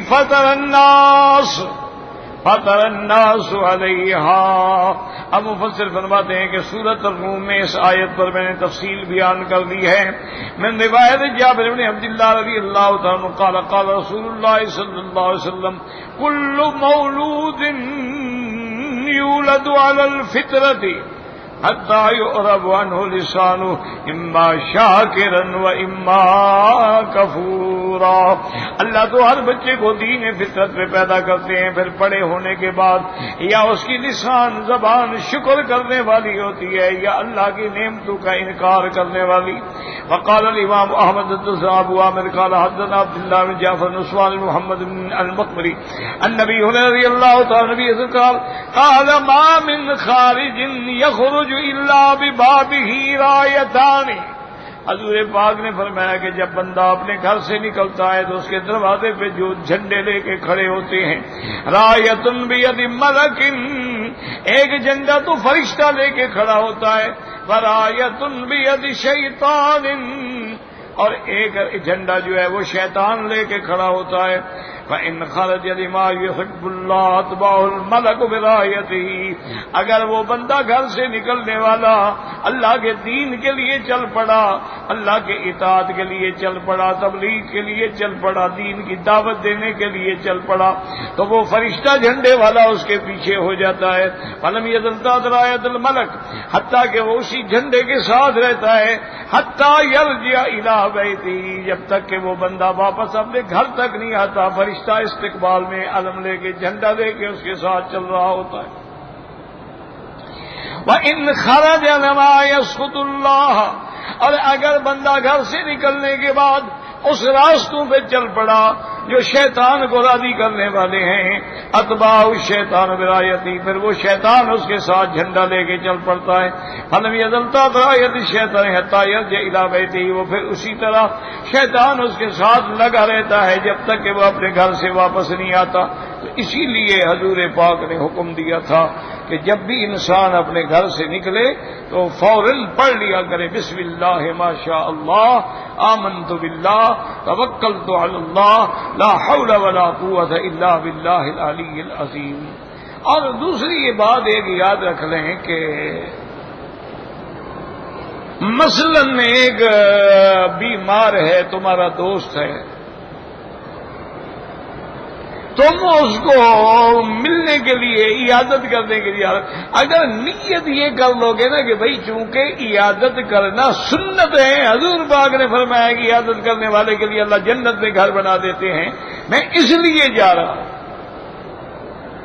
فطر الناس علیہا. اب مفسر فرماتے ہیں کہ سورۃ الروم میں اس آیت پر میں نے تفصیل بیان کر دی ہے. من روایت جابر بن عبد اللہ رضی اللہ تعالی عنہ قال قال رسول اللہ صلی اللہ علیہ وسلم کل مولود یولد علی الفطرۃ حتی یعرب عنہ لسانہ اما شاکرا و اما کفورا. اللہ تو ہر بچے کو دین فطرت پہ پیدا کرتے ہیں، پھر بڑے ہونے کے بعد یا اس کی لسان زبان شکر کرنے والی ہوتی ہے یا اللہ کی نعمتوں کا انکار کرنے والی. وقال الامام احمد ابو عامر قال حدثنا عبد اللہ بن جعفر بن عثمان محمد بن المقبری النبی رضی اللہ تعالی عنہ قال ما من خارج یخرج الا ببابه رایتان. حضور پاک نے فرمایا کہ جب بندہ اپنے گھر سے نکلتا ہے تو اس کے دروازے پہ جو جھنڈے لے کے کھڑے ہوتے ہیں، رایۃ بید ملک، ایک جھنڈا تو فرشتہ لے کے کھڑا ہوتا ہے، ورایۃ بید شیطان، اور ایک جھنڈا جو ہے وہ شیطان لے کے کھڑا ہوتا ہے. فَإِنْ خَرَجَ لِمَا يُحِبُّ اللَّهُ أَتْبَعَهُ الْمَلَكُ بِرَایَتِهِ. اگر وہ بندہ گھر سے نکلنے والا اللہ کے دین کے لیے چل پڑا، اللہ کے اطاعت کے لیے چل پڑا، تبلیغ کے لیے چل پڑا، دین کی دعوت دینے کے لیے چل پڑا، تو وہ فرشتہ جھنڈے والا اس کے پیچھے ہو جاتا ہے. فَلَمْ يَزَلْ تَحْتَ رَایَةِ الْمَلَكِ، حتیٰ کہ وہ اسی جھنڈے کے ساتھ رہتا ہے، حتیٰ یرجع الی بیتہ، جب تک کہ وہ بندہ واپس اپنے گھر تک نہیں آتا. فرشتہ استقبال میں علم لے کے جھنڈا لے کے اس کے ساتھ چل رہا ہوتا ہے. وَإِنْ خَرَجَ لَمَا يَسْخُطُ اللَّهَ، اور اگر بندہ گھر سے نکلنے کے بعد اس راستوں پہ چل پڑا جو شیطان کو راضی کرنے والے ہیں، اتباع الشیطان برایتی، پھر وہ شیطان اس کے ساتھ جھنڈا لے کے چل پڑتا ہے. فلم یزلتا برایت الشیطان حتی یرجع الی بیتہ، وہ پھر اسی طرح شیطان اس کے ساتھ لگا رہتا ہے جب تک کہ وہ اپنے گھر سے واپس نہیں آتا. تو اسی لیے حضور پاک نے حکم دیا تھا کہ جب بھی انسان اپنے گھر سے نکلے تو فوراً پڑھ لیا کرے بسم اللہ ما شاء اللہ آمنت باللہ توکلت علی اللہ لا حول ولا قوت الا باللہ العلی العظیم. اور دوسری یہ بات ایک یاد رکھ لیں کہ مثلاً ایک بیمار ہے، تمہارا دوست ہے، تم اس کو ملنے کے لیے عیادت کرنے کے لیے اگر نیت یہ کر لو گے نا کہ بھائی چونکہ عیادت کرنا سنت ہے، حضور پاک نے فرمایا کہ عیادت کرنے والے کے لیے اللہ جنت میں گھر بنا دیتے ہیں، میں اس لیے جا رہا ہوں،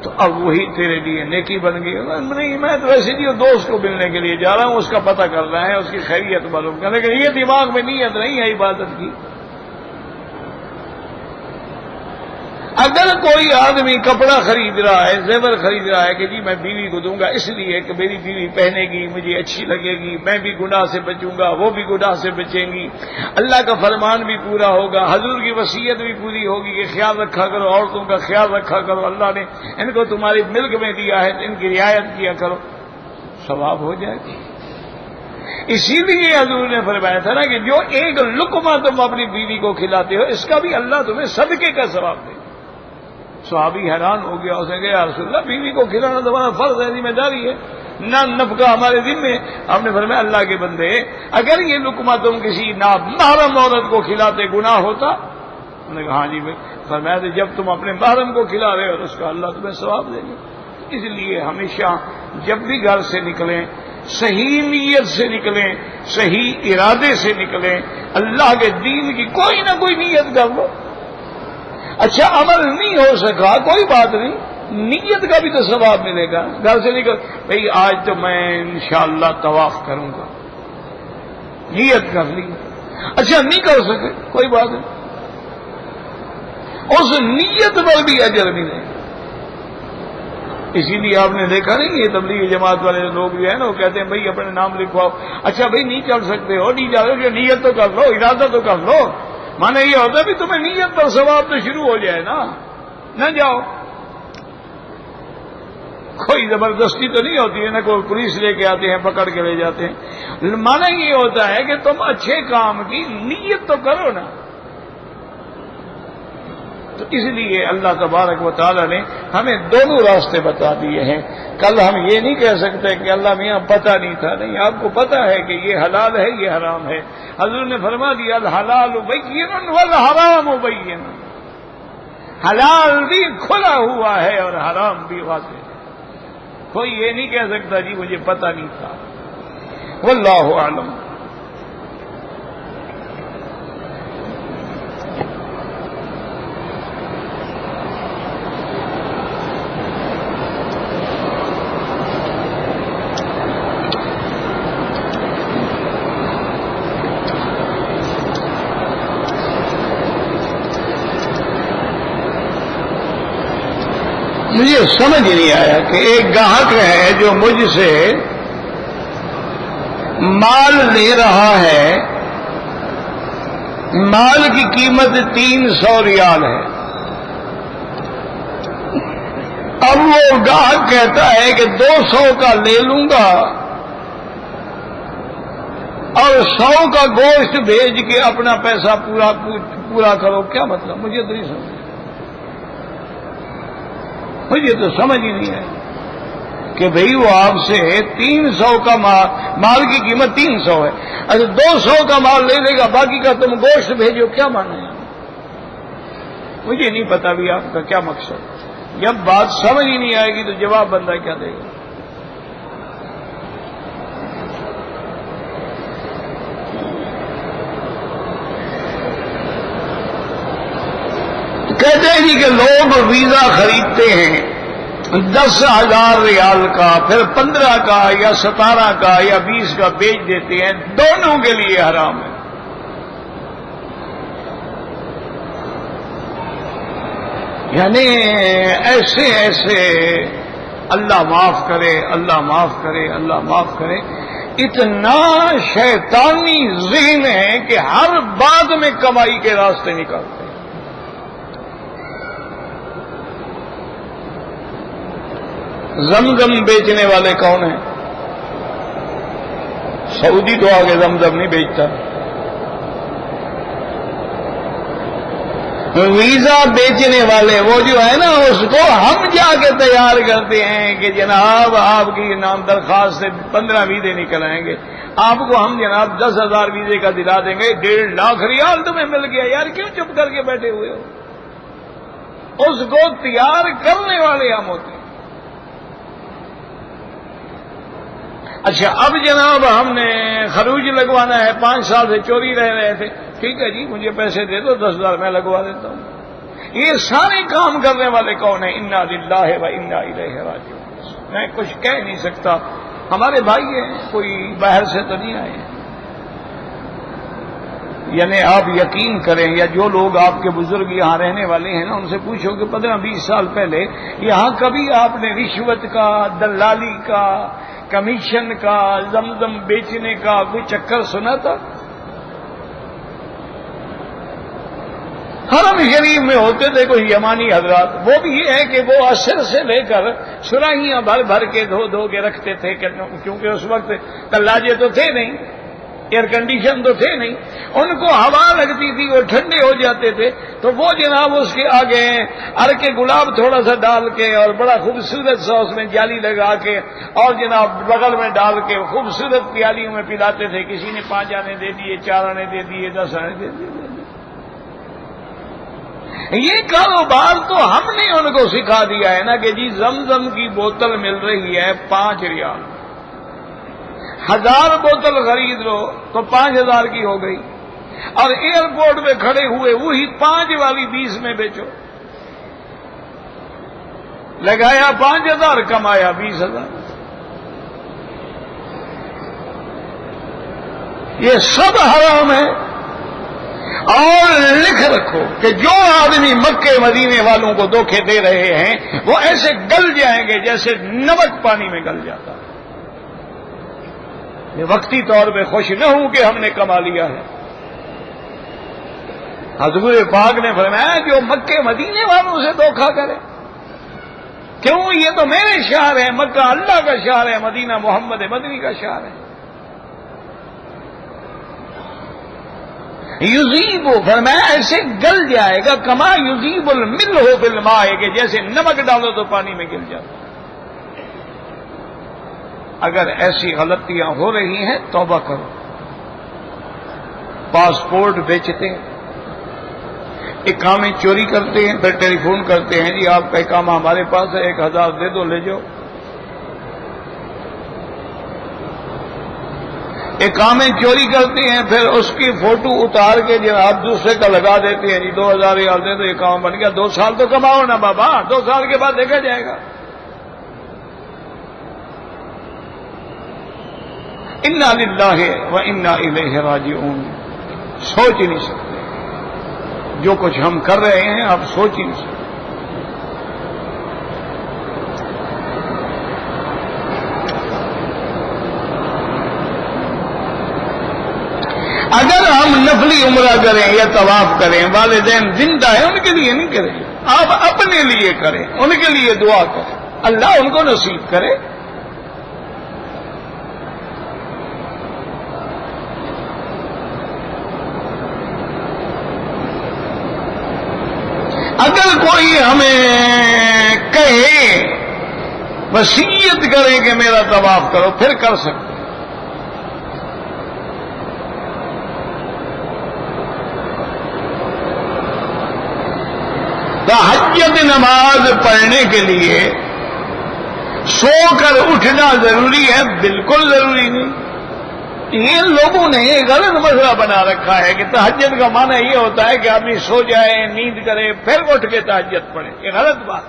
تو اب وہی تیرے لیے نیکی بن گئی. نہیں، میں تو ویسے ہی دوست کو ملنے کے لیے جا رہا ہوں، اس کا پتہ کرنا ہے، اس کی خیریت معلوم کرنا، لیکن یہ دماغ میں نیت نہیں ہے عبادت کی. اگر کوئی آدمی کپڑا خرید رہا ہے، زیور خرید رہا ہے کہ جی میں بیوی کو دوں گا اس لیے کہ میری بیوی پہنے گی، مجھے اچھی لگے گی، میں بھی گناہ سے بچوں گا، وہ بھی گناہ سے بچیں گی، اللہ کا فرمان بھی پورا ہوگا، حضور کی وصیت بھی پوری ہوگی کہ خیال رکھا کرو، عورتوں کا خیال رکھا کرو، اللہ نے ان کو تمہاری ملک میں دیا ہے تو ان کی رعایت کیا کرو، ثواب ہو جائے گا. اسی لیے حضور نے فرمایا تھا نا کہ جو ایک لقمہ تم اپنی بیوی کو کھلاتے ہو اس کا بھی اللہ تمہیں صدقے کا ثواب دے. صحابی حیران ہو گیا، اس نے کہا یا رسول اللہ بیوی کو کھلانا تمہارا فرض ہے، ذمہ داری ہے، نہ نفقہ ہمارے ذمے. ہم نے فرمایا اللہ کے بندے اگر یہ لقمہ تم کسی نامحرم عورت کو کھلاتے گناہ ہوتا؟ انہوں نے کہا ہاں جی بھائی. فرمایا تو جب تم اپنے محرم کو کھلا رہے ہو اس کا اللہ تمہیں ثواب دے گا. اس لیے ہمیشہ جب بھی گھر سے نکلیں صحیح نیت سے نکلیں، صحیح ارادے سے نکلیں، اللہ کے دین کی کوئی نہ کوئی نیت کر لو. اچھا عمل نہیں ہو سکا کوئی بات نہیں، نیت کا بھی تو ثواب ملے گا. گھر سے نکل بھئی آج تو میں انشاءاللہ طواف کروں گا, نیت کر لی, اچھا نہیں کر سکے کوئی بات نہیں, اس نیت پر بھی اجر ملے. اسی لیے آپ نے دیکھا نہیں یہ تبلیغ جماعت والے لوگ جو ہے نا وہ کہتے ہیں بھئی اپنے نام لکھواؤ. اچھا بھئی نہیں چل سکتے ہو, نہیں جا رہے, نیت تو کر لو, ارادہ تو کر لو. مانے یہ ہوتا ہے بھی تمہیں نیت پر ثواب تو شروع ہو جائے نا, نہ جاؤ. کوئی زبردستی تو نہیں ہوتی ہے نا, کوئی پولیس لے کے آتے ہیں پکڑ کے لے جاتے ہیں. مانا یہ ہوتا ہے کہ تم اچھے کام کی نیت تو کرو نا. تو اس لیے اللہ تبارک و تعالی نے ہمیں دونوں راستے بتا دیے ہیں. کل ہم یہ نہیں کہہ سکتے کہ اللہ میاں پتہ نہیں تھا. نہیں, آپ کو پتہ ہے کہ یہ حلال ہے یہ حرام ہے. حضور نے فرما دیا الحلال بین والحرام بین, حلال بھی کھلا ہوا ہے اور حرام بھی واضح ہے. کوئی یہ نہیں کہہ سکتا جی مجھے پتہ نہیں تھا. واللہ اعلم. مجھے سمجھ نہیں آیا کہ ایک گاہک ہے جو مجھ سے مال لے رہا ہے, مال کی قیمت 300 ریال ہے. اب وہ گاہک کہتا ہے کہ 200 کا لے لوں گا اور 100 کا گوشت بھیج کے اپنا پیسہ پورا کرو. کیا مطلب؟ مجھے تو نہیں سمجھ, مجھے تو سمجھ ہی نہیں ہے کہ بھئی وہ آپ سے 300 کا مال کی قیمت 300 ہے, اچھا 200 کا مال لے لے گا, باقی کا تم گوشت بھیجو. کیا مانا ہے؟ مجھے نہیں پتا بھی آپ کا کیا مقصد. جب بات سمجھ ہی نہیں آئے گی تو جواب بندہ کیا دے گا. کہتے ہیں جی کہ لوگ ویزا خریدتے ہیں 10,000 ریال کا, پھر 15 کا یا 17 کا یا 20 کا بیچ دیتے ہیں. دونوں کے لیے حرام ہے. یعنی ایسے ایسے اللہ معاف کرے, اللہ معاف کرے, اللہ معاف کرے, اتنا شیطانی ذہن ہے کہ ہر بات میں کمائی کے راستے نکالتے ہیں. زمزم بیچنے والے کون ہیں؟ سعودی تو آگے زمزم نہیں بیچتا. ویزا بیچنے والے وہ جو ہے نا, اس کو ہم جا کے تیار کرتے ہیں کہ جناب آپ کی نام درخواست سے 15 ویزے نکل آئیں گے, آپ کو ہم جناب 10,000 ویزے کا دلا دیں گے, 1.5 لاکھ ریال تمہیں مل گیا. یار کیوں چپ کر کے بیٹھے ہوئے ہو؟ اس کو تیار کرنے والے ہم ہوتے ہیں. اچھا اب جناب ہم نے خروج لگوانا ہے, 5 سال سے چوری رہ رہے تھے, ٹھیک ہے جی مجھے پیسے دے دو, 10,000 میں لگوا دیتا ہوں. یہ سارے کام کرنے والے کون ہیں؟ انا للہ و انا الیہ راجعون. میں کچھ کہہ نہیں سکتا, ہمارے بھائی ہیں, کوئی باہر سے تو نہیں آئے. یعنی آپ یقین کریں, یا جو لوگ آپ کے بزرگ یہاں رہنے والے ہیں نا, ان سے پوچھو کہ 15-20 سال پہلے یہاں کبھی آپ نے رشوت کا, دلالی کا, کمیشن کا, زمزم بیچنے کا کوئی چکر سنا تھا؟ حرم شریف میں ہوتے تھے کوئی یمانی حضرات, وہ بھی یہ ہے کہ وہ عصر سے لے کر سراہیاں بھر بھر کے دھو کے رکھتے تھے, کیونکہ اس وقت تلاجے تو تھے نہیں, ایئر کنڈیشن تو تھے نہیں, ان کو ہوا لگتی تھی, وہ ٹھنڈے ہو جاتے تھے, تو وہ جناب اس کے آگے ار کے گلاب تھوڑا سا ڈال کے اور بڑا خوبصورت سا اس میں جالی لگا کے اور جناب بغل میں ڈال کے خوبصورت پیالیوں میں پلاتے تھے. کسی نے 5 آنے دے دیے, 4 آنے دے دیے, 10 آنے دے دیے. یہ کاروبار تو ہم نے ان کو سکھا دیا ہے نا کہ جی زمزم کی بوتل مل رہی ہے 5 ریال, 1000 بوتل خرید لو تو 5,000 کی ہو گئی, اور ایئرپورٹ میں کھڑے ہوئے وہی 5 والی 20 میں بیچو. لگایا 5,000 کمایا 20,000. یہ سب حرام ہے. اور لکھ رکھو کہ جو آدمی مکے مدینے والوں کو دھوکے دے رہے ہیں وہ ایسے گل جائیں گے جیسے نمک پانی میں گل جاتا. یہ وقتی طور پہ خوش نہ ہوں کہ ہم نے کما لیا ہے. حضور پاک نے فرمایا جو مکے مدینے والوں سے دھوکہ کرے. کیوں؟ یہ تو میرے شہر ہے. مکہ اللہ کا شہر ہے، مدینہ محمد مدنی کا شہر ہے. یذیب فرمایا ایسے گل جائے گا کما یذیب الملح فی الماء کہ جیسے نمک ڈالو تو پانی میں گل جاتا. اگر ایسی غلطیاں ہو رہی ہیں توبہ کرو. پاسپورٹ بیچتے ہیں، اقامے چوری کرتے ہیں، پھر ٹیلی فون کرتے ہیں جی آپ کا اقامہ ہمارے پاس ہے 1,000 دے دو لے جاؤ. اقامے چوری کرتے ہیں، پھر اس کی فوٹو اتار کے جناب دوسرے کا لگا دیتے ہیں جی 2,000 ریال دے دو اقامہ بن گیا. 2 سال تو کماؤ نا بابا، 2 سال کے بعد دیکھا جائے گا. انا للہ و انا الیہ راجعون. سوچ ہی نہیں سکتے جو کچھ ہم کر رہے ہیں، آپ سوچ ہی نہیں سکتے. اگر ہم نفلی عمرہ کریں یا طواف کریں، والدین زندہ ہیں ان کے لیے نہیں کریں، آپ اپنے لیے کریں، ان کے لیے دعا کریں، اللہ ان کو نصیب کرے. اگر کوئی ہمیں کہے وصیت کرے کہ میرا طواف کرو پھر کر سکتے. تہجد نماز پڑھنے کے لیے سو کر اٹھنا ضروری ہے؟ بالکل ضروری نہیں. یہ لوگوں نے غلط مسئلہ بنا رکھا ہے کہ تہجد کا معنی یہ ہوتا ہے کہ آدمی سو جائے، نیند کرے، پھر اٹھ کے تہجد پڑھے. یہ غلط بات.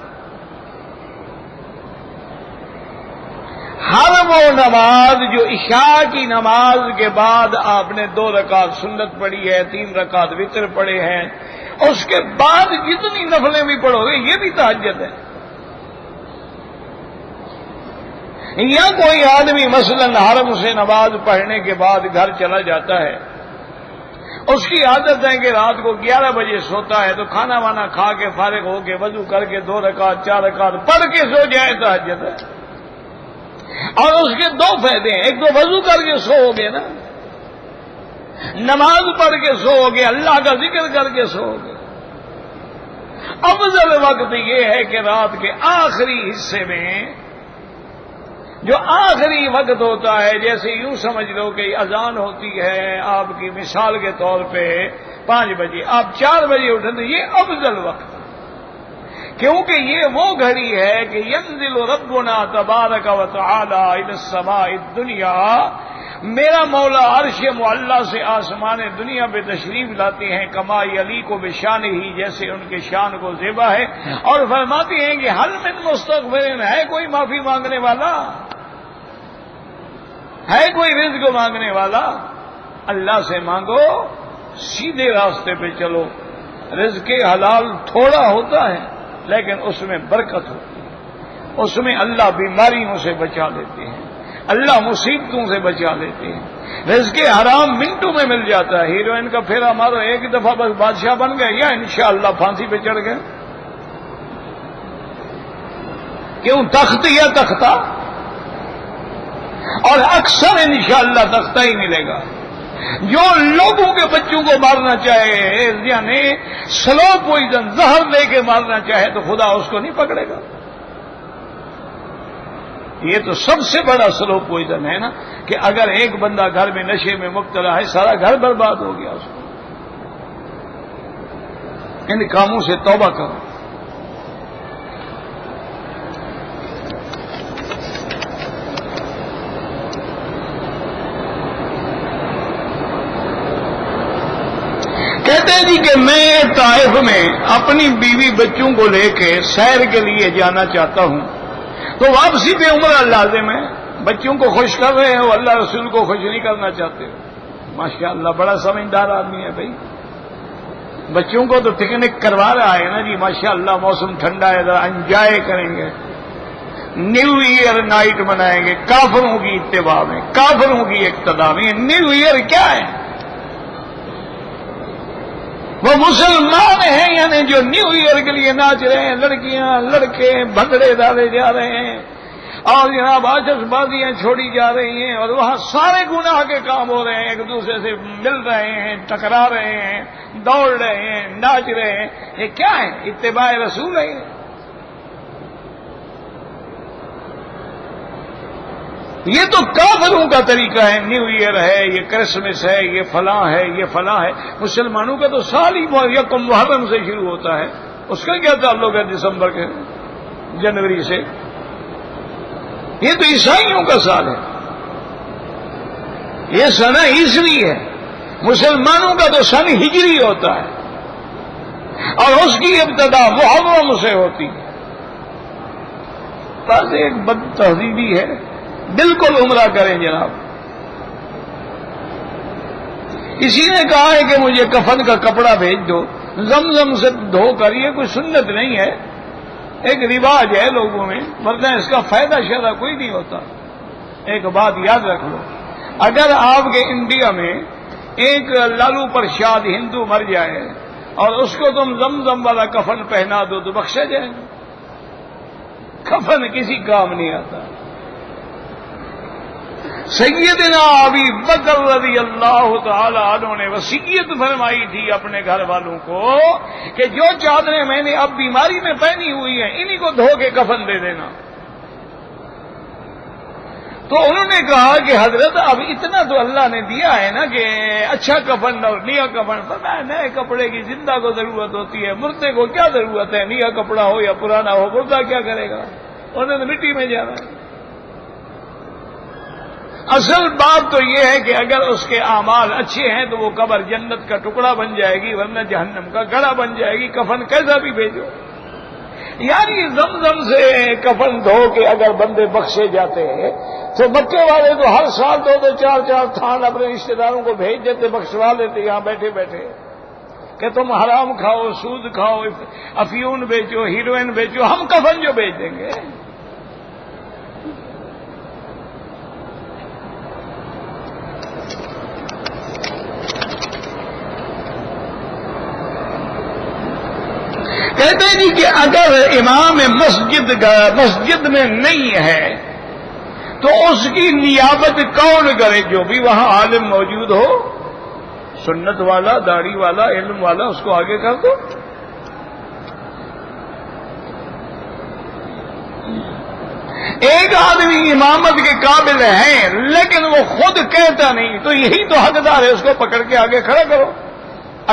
ہر وہ نماز جو عشاء کی نماز کے بعد آپ نے 2 رکعت سنت پڑھی ہے، 3 رکعت وتر پڑھے ہیں، اس کے بعد جتنی نفلیں بھی پڑھو گے یہ بھی تہجد ہے. یا کوئی آدمی مثلا حرم سے نماز پڑھنے کے بعد گھر چلا جاتا ہے، اس کی عادت ہے کہ رات کو 11 بجے سوتا ہے، تو کھانا وانا کھا کے فارغ ہو کے وضو کر کے 2 رکعت 4 رکعت پڑھ کے سو جائے تہجد ہے. اور اس کے 2 فائدے ہیں. ایک تو وضو کر کے سو گے نا، نماز پڑھ کے سو گے، اللہ کا ذکر کر کے سو گے. افضل وقت یہ ہے کہ رات کے آخری حصے میں جو آخری وقت ہوتا ہے، جیسے یوں سمجھ لو کہ اذان ہوتی ہے آپ کی مثال کے طور پہ 5 بجے، آپ 4 بجے اٹھیں تو یہ افضل وقت، کیونکہ یہ وہ گھڑی ہے کہ ينزل ربنا تبارک و تعالی الى السماء الدنیا، میرا مولا عرش معلی سے آسمان دنیا پہ تشریف لاتے ہیں، کما یلیق بشان ہی، جیسے ان کے شان کو زیبا ہے، اور فرماتے ہیں کہ حل من مستغفر، ہے کوئی معافی مانگنے والا، ہے کوئی رزق مانگنے والا؟ اللہ سے مانگو، سیدھے راستے پہ چلو. رزق حلال تھوڑا ہوتا ہے لیکن اس میں برکت ہوتی ہے، اس میں اللہ بیماریوں سے بچا لیتے ہیں، اللہ مصیبتوں سے بچا لیتے ہیں. رزق حرام منٹوں میں مل جاتا ہے. ہیروئن کا پھیرا مارو، ایک دفعہ بس بادشاہ بن گئے، یا انشاءاللہ پھانسی پہ چڑھ گئے. کیوں؟ تخت یا تختہ، اور اکثر انشاءاللہ تختہ ہی ملے گا. جو لوگوں کے بچوں کو مارنا چاہے، یعنی سلو پوائزن زہر لے کے مارنا چاہے، تو خدا اس کو نہیں پکڑے گا. یہ تو سب سے بڑا سلو پوائزن ہے نا، کہ اگر ایک بندہ گھر میں نشے میں مبتلا ہے، سارا گھر برباد ہو گیا. اس کو ان کاموں سے توبہ کرو. کہ کہتے ہیں جی کہ میں طائف میں اپنی بیوی بچوں کو لے کے سیر کے لیے جانا چاہتا ہوں، تو واپسی پہ عمرہ لازم ہے۔ بچوں کو خوش کر رہے ہو، اللہ رسول کو خوش نہیں کرنا چاہتے ہو۔ ماشاء اللہ بڑا سمجھدار آدمی ہے بھائی، بچوں کو تو پکنک کروا رہا ہے نا جی، ماشاء اللہ موسم ٹھنڈا ہے، ذرا انجوائے کریں گے، نیو ایئر نائٹ منائیں گے کافروں کی اتباع میں، کافروں کی اقتداء میں۔ نیو ایئر کیا ہے؟ وہ مسلمان ہیں یعنی جو نیو ایئر کے لیے ناچ رہے ہیں، لڑکیاں لڑکے بھنگڑے ڈالے جا رہے ہیں اور جناب آتش بازیاں چھوڑی جا رہی ہیں، اور وہاں سارے گناہ کے کام ہو رہے ہیں، ایک دوسرے سے مل رہے ہیں، ٹکرا رہے ہیں، دوڑ رہے ہیں، ناچ رہے ہیں۔ یہ کیا ہے؟ اتباع رسول ہے۔ یہ تو کافروں کا طریقہ ہے، نیو ایئر ہے، یہ کرسمس ہے، یہ فلاں ہے، یہ فلاں ہے۔ مسلمانوں کا تو سال ہی یکم محرم سے شروع ہوتا ہے، اس کا کیا تعلق ہے دسمبر کے جنوری سے؟ یہ تو عیسائیوں کا سال ہے، یہ سن عیسوی ہے۔ مسلمانوں کا تو سن ہجری ہوتا ہے، اور اس کی ابتدا محرم سے ہوتی ہے۔ بس ایک بد تہذیبی ہے۔ بالکل عمرہ کریں جناب۔ کسی نے کہا ہے کہ مجھے کفن کا کپڑا بھیج دو زمزم سے دھو کر، یہ کوئی سنت نہیں ہے، ایک رواج ہے لوگوں میں، ورنہ اس کا فائدہ شرع کوئی نہیں ہوتا۔ ایک بات یاد رکھ لو، اگر آپ کے انڈیا میں ایک لالو پرشاد ہندو مر جائے اور اس کو تم زمزم والا کفن پہنا دو تو بخشا جائے گا۔ کفن کسی کام نہیں آتا۔ سیدنا ابی بکر رضی اللہ تعالی عنہ نے وصیت فرمائی تھی اپنے گھر والوں کو کہ جو چادریں میں نے اب بیماری میں پہنی ہوئی ہیں انہی کو دھو کے کفن دے دینا۔ تو انہوں نے کہا کہ حضرت اب اتنا تو اللہ نے دیا ہے نا کہ اچھا کفن اور نیا کفن، فرمایا نئے کپڑے کی زندہ کو ضرورت ہوتی ہے، مردے کو کیا ضرورت ہے؟ نیا کپڑا ہو یا پرانا ہو، مردہ کیا کرے گا؟ انہوں نے مٹی میں جانا ہے۔ اصل بات تو یہ ہے کہ اگر اس کے اعمال اچھے ہیں تو وہ قبر جنت کا ٹکڑا بن جائے گی، ورنہ جہنم کا گڑھا بن جائے گی۔ کفن کیسا بھی بھیجو، یار یہ زمزم سے کفن دھو کے اگر بندے بخشے جاتے ہیں تو مکے والے تو ہر سال دو چار تھان اپنے رشتے داروں کو بھیج دیتے، بخشوا لیتے یہاں بیٹھے بیٹھے کہ تم حرام کھاؤ، سود کھاؤ، افیون بیچو، ہیروئن بیچو، ہم کفن جو بیچ دیں گے۔ کہتے ہیں جی کہ اگر امام مسجد میں نہیں ہے تو اس کی نیابت کون کرے؟ جو بھی وہاں عالم موجود ہو، سنت والا، داڑھی والا، علم والا، اس کو آگے کر دو۔ ایک آدمی امامت کے قابل ہے لیکن وہ خود کہتا نہیں، تو یہی تو حقدار ہے، اس کو پکڑ کے آگے کھڑا کرو،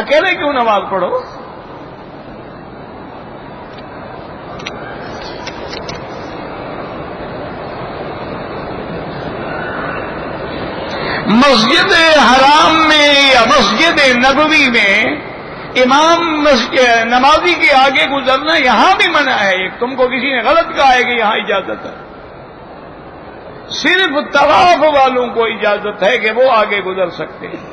اکیلے کیوں نماز پڑھو؟ مسجد حرام میں یا مسجد نبوی میں امام نمازی کے آگے گزرنا یہاں بھی منع ہے۔ تم کو کسی نے غلط کہا ہے کہ یہاں اجازت ہے، صرف طواف والوں کو اجازت ہے کہ وہ آگے گزر سکتے ہیں،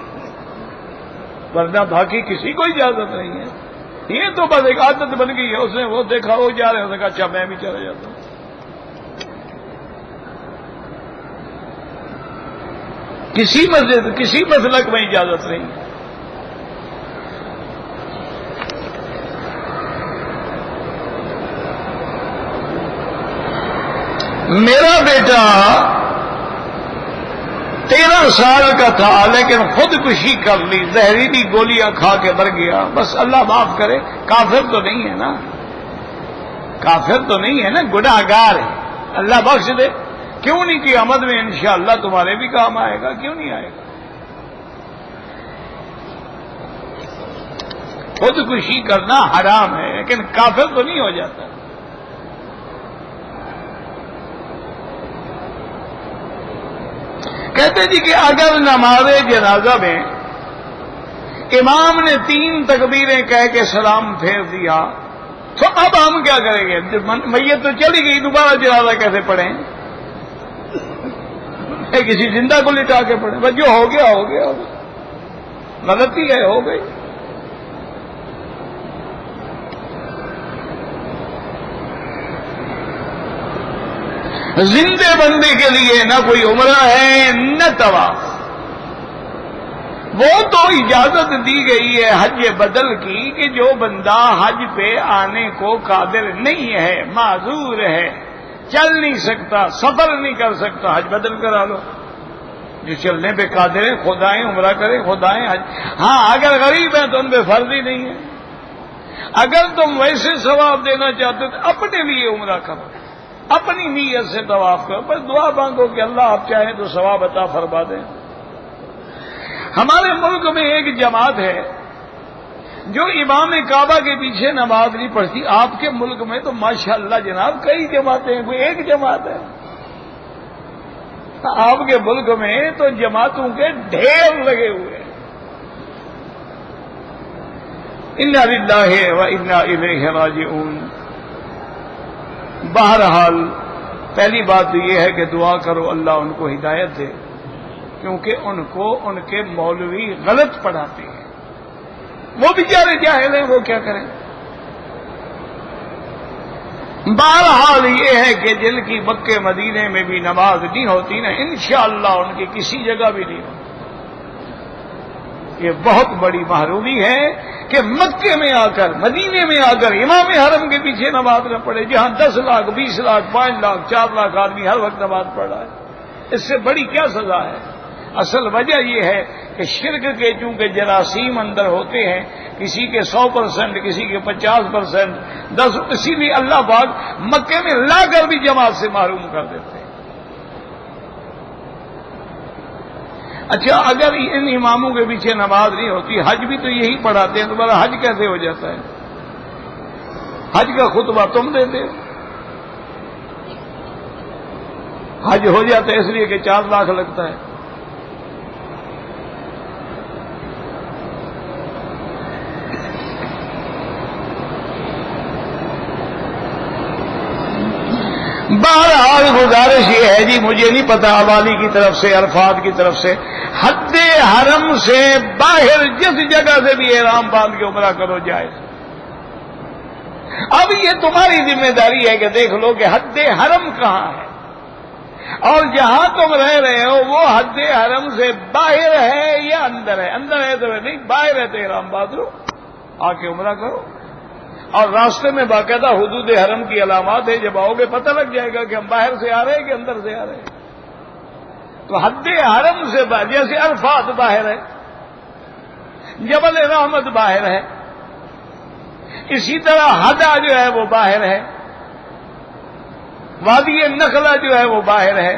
ورنہ باقی کسی کو اجازت نہیں ہے۔ یہ تو بس ایک عادت بن گئی ہے، اس نے وہ دیکھا وہ جا رہے ہیں، اس نے کہا اچھا میں بھی چلا جاتا ہوں۔ کسی مسجد کسی مسلک میں اجازت نہیں۔ میرا بیٹا 13 سال کا تھا لیکن خودکشی کر لی، زہریلی گولیاں کھا کے مر گیا۔ بس اللہ معاف کرے، کافر تو نہیں ہے نا، کافر تو نہیں ہے نا، گناہ گار ہے، اللہ بخش دے۔ کیوں نہیں قیامت میں انشاءاللہ تمہارے بھی کام آئے گا، کیوں نہیں آئے گا؟ خودکشی کرنا حرام ہے لیکن کافر تو نہیں ہو جاتا۔ کہتے جی کہ اگر نماز جنازہ میں امام نے 3 تکبیریں کہہ کے سلام پھیر دیا، تو اب ہم کیا کریں گے؟ میت تو چلی گئی، دوبارہ جنازہ کیسے پڑھیں؟ کسی زندہ کو لٹا کے پڑھیں؟ بس جو ہو گیا ہو گیا، غلطی ہے، ہو گئی۔ زندے بندے کے لیے نہ کوئی عمرہ ہے نہ طواف۔ وہ تو اجازت دی گئی ہے حج بدل کی کہ جو بندہ حج پہ آنے کو قادر نہیں ہے، معذور ہے، چل نہیں سکتا، سفر نہیں کر سکتا، حج بدل کرا لو۔ جو چلنے پہ قادر ہیں خود آئیں، عمرہ کریں، خود آئیں حج۔ ہاں اگر غریب ہیں تو ان پہ فرض ہی نہیں ہے۔ اگر تم ویسے ثواب دینا چاہتے تو اپنے لیے عمرہ کرو، اپنی نیت سے طواف کرو، بس دعا مانگو کہ اللہ آپ چاہیں تو ثواب عطا فرما دیں۔ ہمارے ملک میں ایک جماعت ہے جو امام کعبہ کے پیچھے نماز نہیں پڑھتی۔ آپ کے ملک میں تو ماشاءاللہ جناب کئی جماعتیں ہیں، کوئی ایک جماعت ہے؟ آپ کے ملک میں تو جماعتوں کے ڈھیر لگے ہوئے ہیں۔ انا للہ و انا الیہ راجعون۔ بہرحال پہلی بات تو یہ ہے کہ دعا کرو اللہ ان کو ہدایت دے، کیونکہ ان کو ان کے مولوی غلط پڑھاتے ہیں۔ وہ بیچارے جاہل ہیں، وہ کیا کریں؟ بہرحال یہ ہے کہ جن کی مکے مدینے میں بھی نماز نہیں ہوتی نا، انشاءاللہ ان کی کسی جگہ بھی نہیں ہوتی۔ یہ بہت بڑی محرومی ہے کہ مکے میں آ کر، مدینے میں آ کر امام حرم کے پیچھے نماز نہ پڑھے، جہاں 10 لاکھ 20 لاکھ 5 لاکھ 4 لاکھ آدمی ہر وقت نماز پڑھ رہا ہے۔ اس سے بڑی کیا سزا ہے؟ اصل وجہ یہ ہے کہ شرک کے چونکہ جراثیم اندر ہوتے ہیں، کسی کے 100%، کسی کے 50%، 10، اسی لیے اللہ پاک مکے میں لا کر بھی جماعت سے محروم کر دیتے ہیں۔ اچھا اگر ان اماموں کے پیچھے نماز نہیں ہوتی، حج بھی تو یہی پڑھاتے ہیں، تمہارا حج کیسے ہو جاتا ہے؟ حج کا خطبہ تم دیتے ہو۔ حج ہو جاتا ہے اس لیے کہ 4 لاکھ لگتا ہے۔ بہرحال گزارش یہ ہے جی، مجھے نہیں پتا عوالی کی طرف سے، عرفات کی طرف سے، حد حرم سے باہر جس جگہ سے بھی احرام باندھ کے عمرہ کرو جائز۔ اب یہ تمہاری ذمہ داری ہے کہ دیکھ لو کہ حد حرم کہاں ہے، اور جہاں تم رہ رہے ہو وہ حد حرم سے باہر ہے یا اندر ہے؟ اندر ہے تو نہیں، باہر ہے تو احرام باندھ لو، آ کے عمرہ کرو۔ اور راستے میں باقاعدہ حدود حرم کی علامات ہے، جب آؤ گے پتہ لگ جائے گا کہ ہم باہر سے آ رہے ہیں کہ اندر سے آ رہے ہیں۔ تو حد حرم سے باہر، جیسے عرفات باہر ہے، جبل رحمت باہر ہے، اسی طرح ہدا جو ہے وہ باہر ہے، وادی نخلا جو ہے وہ باہر ہے،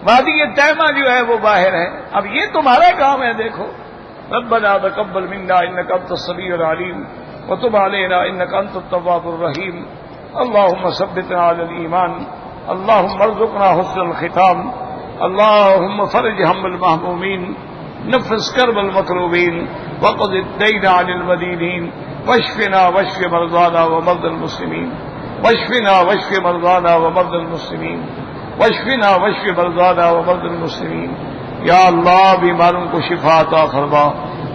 وادی تیمہ جو ہے وہ باہر ہے۔ اب یہ تمہارا کام ہے۔ دیکھو ربنا تقبل منا انک انت السمیع العلیم وتب علینا انک انت التواب الرحیم اللهم ثبتنا علی الایمان اللهم ارزقنا حسن الختام اللهم فرج هم المهمومین نفس کرب المکروبین وقض الدین عن المدینین واشفنا واشف مرضانا ومرضى المسلمین واشفنا واشف مرضانا ومرضى المسلمین واشفنا واشف مرضانا ومرضى المسلمین۔ یا اللہ بیماروں کو شفا عطا فرما،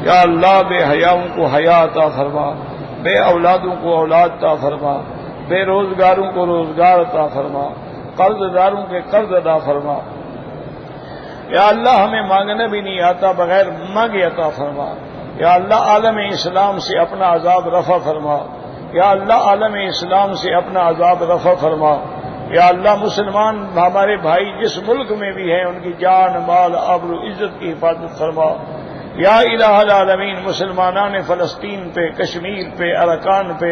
یا اللہ بے حیاؤں کو حیا عطا فرما، بے اولادوں کو اولاد عطا فرما، بے روزگاروں کو روزگار عطا فرما، قرض داروں کے قرض عطا فرما۔ یا اللہ ہمیں مانگنا بھی نہیں آتا، بغیر مانگے عطا فرما۔ یا اللہ عالم اسلام سے اپنا عذاب رفع فرما، یا اللہ عالم اسلام سے اپنا عذاب رفع فرما۔ یا اللہ مسلمان ہمارے بھائی جس ملک میں بھی ہیں ان کی جان مال آبرو عزت کی حفاظت فرما۔ یا الہ العالمین مسلمانان فلسطین پہ، کشمیر پہ، اراکان پہ،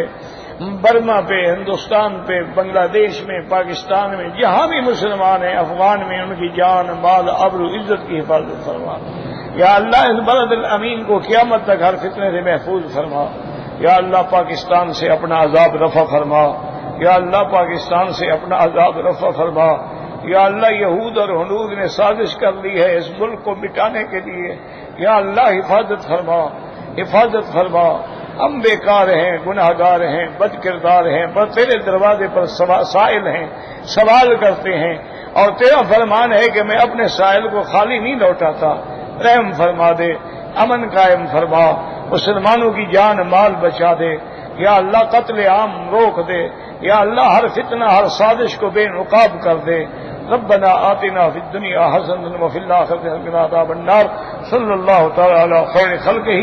برما پہ، ہندوستان پہ، بنگلہ دیش میں، پاکستان میں، جہاں بھی مسلمان ہیں، افغان میں، ان کی جان مال آبرو عزت کی حفاظت فرما۔ یا اللہ اس بلد الامین کو قیامت تک ہر فتنے سے محفوظ فرما۔ یا اللہ پاکستان سے اپنا عذاب رفع فرما، یا اللہ پاکستان سے اپنا عذاب رفع فرما۔ یا اللہ یہود اور ہنود نے سازش کر لی ہے اس ملک کو مٹانے کے لیے، یا اللہ حفاظت فرما۔ حفاظت فرما. ہم بیکار ہیں، گناہ گار ہیں، بد کردار ہیں، بس تیرے دروازے پر سائل ہیں، سوال کرتے ہیں، اور تیرا فرمان ہے کہ میں اپنے سائل کو خالی نہیں لوٹاتا. رحم فرما دے، امن قائم فرما، مسلمانوں کی جان مال بچا دے. یا اللہ قتل عام روک دے. یا اللہ ہر فتنہ ہر سازش کو بے نقاب کر دے. ربنا آتنا فی الدنیا حسنۃ وفی الآخرۃ حسنۃ وقنا عذاب النار. صلی اللہ تعالی علی خیر خلقہ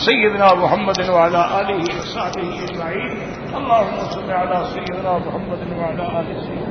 سیدنا محمد وعلی آلہ وصحبہ اجمعین. اللهم صل علی سیدنا محمد وعلی آل سیدنا